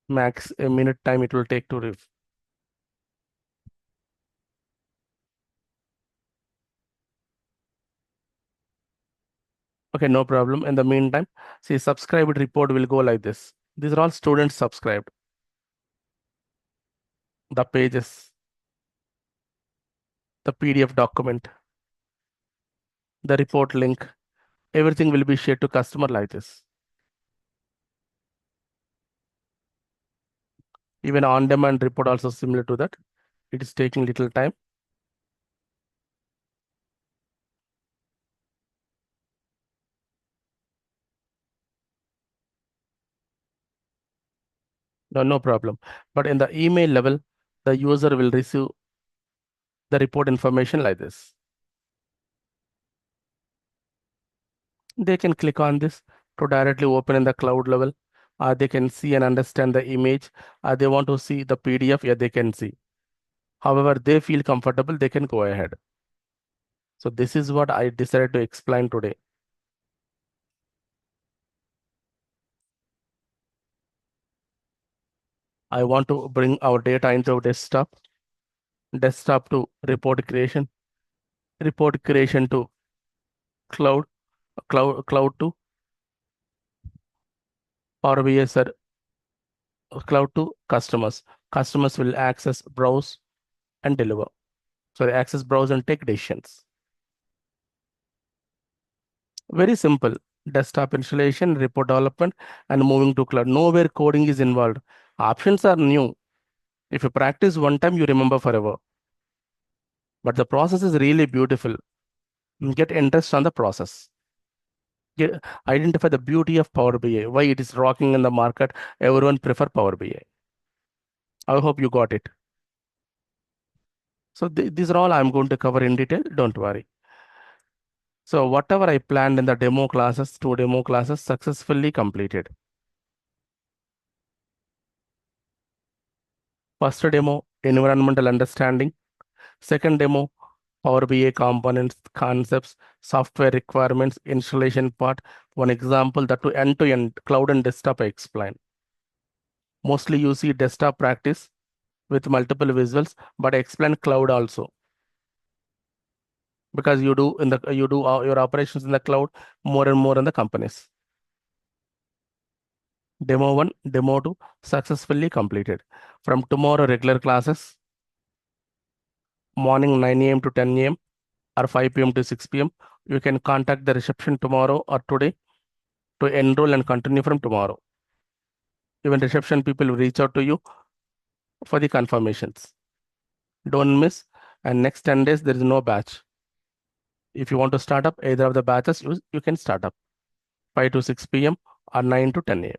Max a minute time it will take to ref. Okay, no problem. In the meantime, see, subscribed report will go like this. These are all students subscribed. The pages, the PDF document, the report link, everything will be shared to customer like this. Even on-demand report also similar to that. It is taking little time. No, no problem. But in the email level, the user will receive the report information like this. They can click on this to directly open in the cloud level. They can see and understand the image. They want to see the PDF, yeah, they can see. However, they feel comfortable, they can go ahead. So this is what I decided to explain today. I want to bring our data into desktop to report creation to cloud, cloud to Power BI, cloud to customers. Customers will access, browse, and deliver. So they access, browse, and take decisions. Very simple. Desktop installation, report development, and moving to cloud. Nowhere coding is involved. Options are new. If you practice one time, you remember forever. But the process is really beautiful. Get interest on the process. Identify the beauty of Power BI, why it is rocking in the market. Everyone prefer Power BI. I hope you got it. So these are all I'm going to cover in detail. Don't worry. So whatever I planned in the demo classes, 2 demo classes successfully completed. First demo, environmental understanding. Second demo, Power BI components, concepts, software requirements, installation part. One example that to end cloud and desktop I explain. Mostly you see desktop practice with multiple visuals, but I explain cloud also because you do your operations in the cloud more and more in the companies. Demo 1, demo 2 successfully completed. From tomorrow regular classes, morning 9 a.m. to 10 a.m. or 5 p.m. to 6 p.m. You can contact the reception tomorrow or today to enroll and continue from tomorrow. Even reception people will reach out to you for the confirmations. Don't miss. And next 10 days, there is no batch. If you want to start up either of the batches, you can start up 5 to 6 p.m. or 9 to 10 a.m.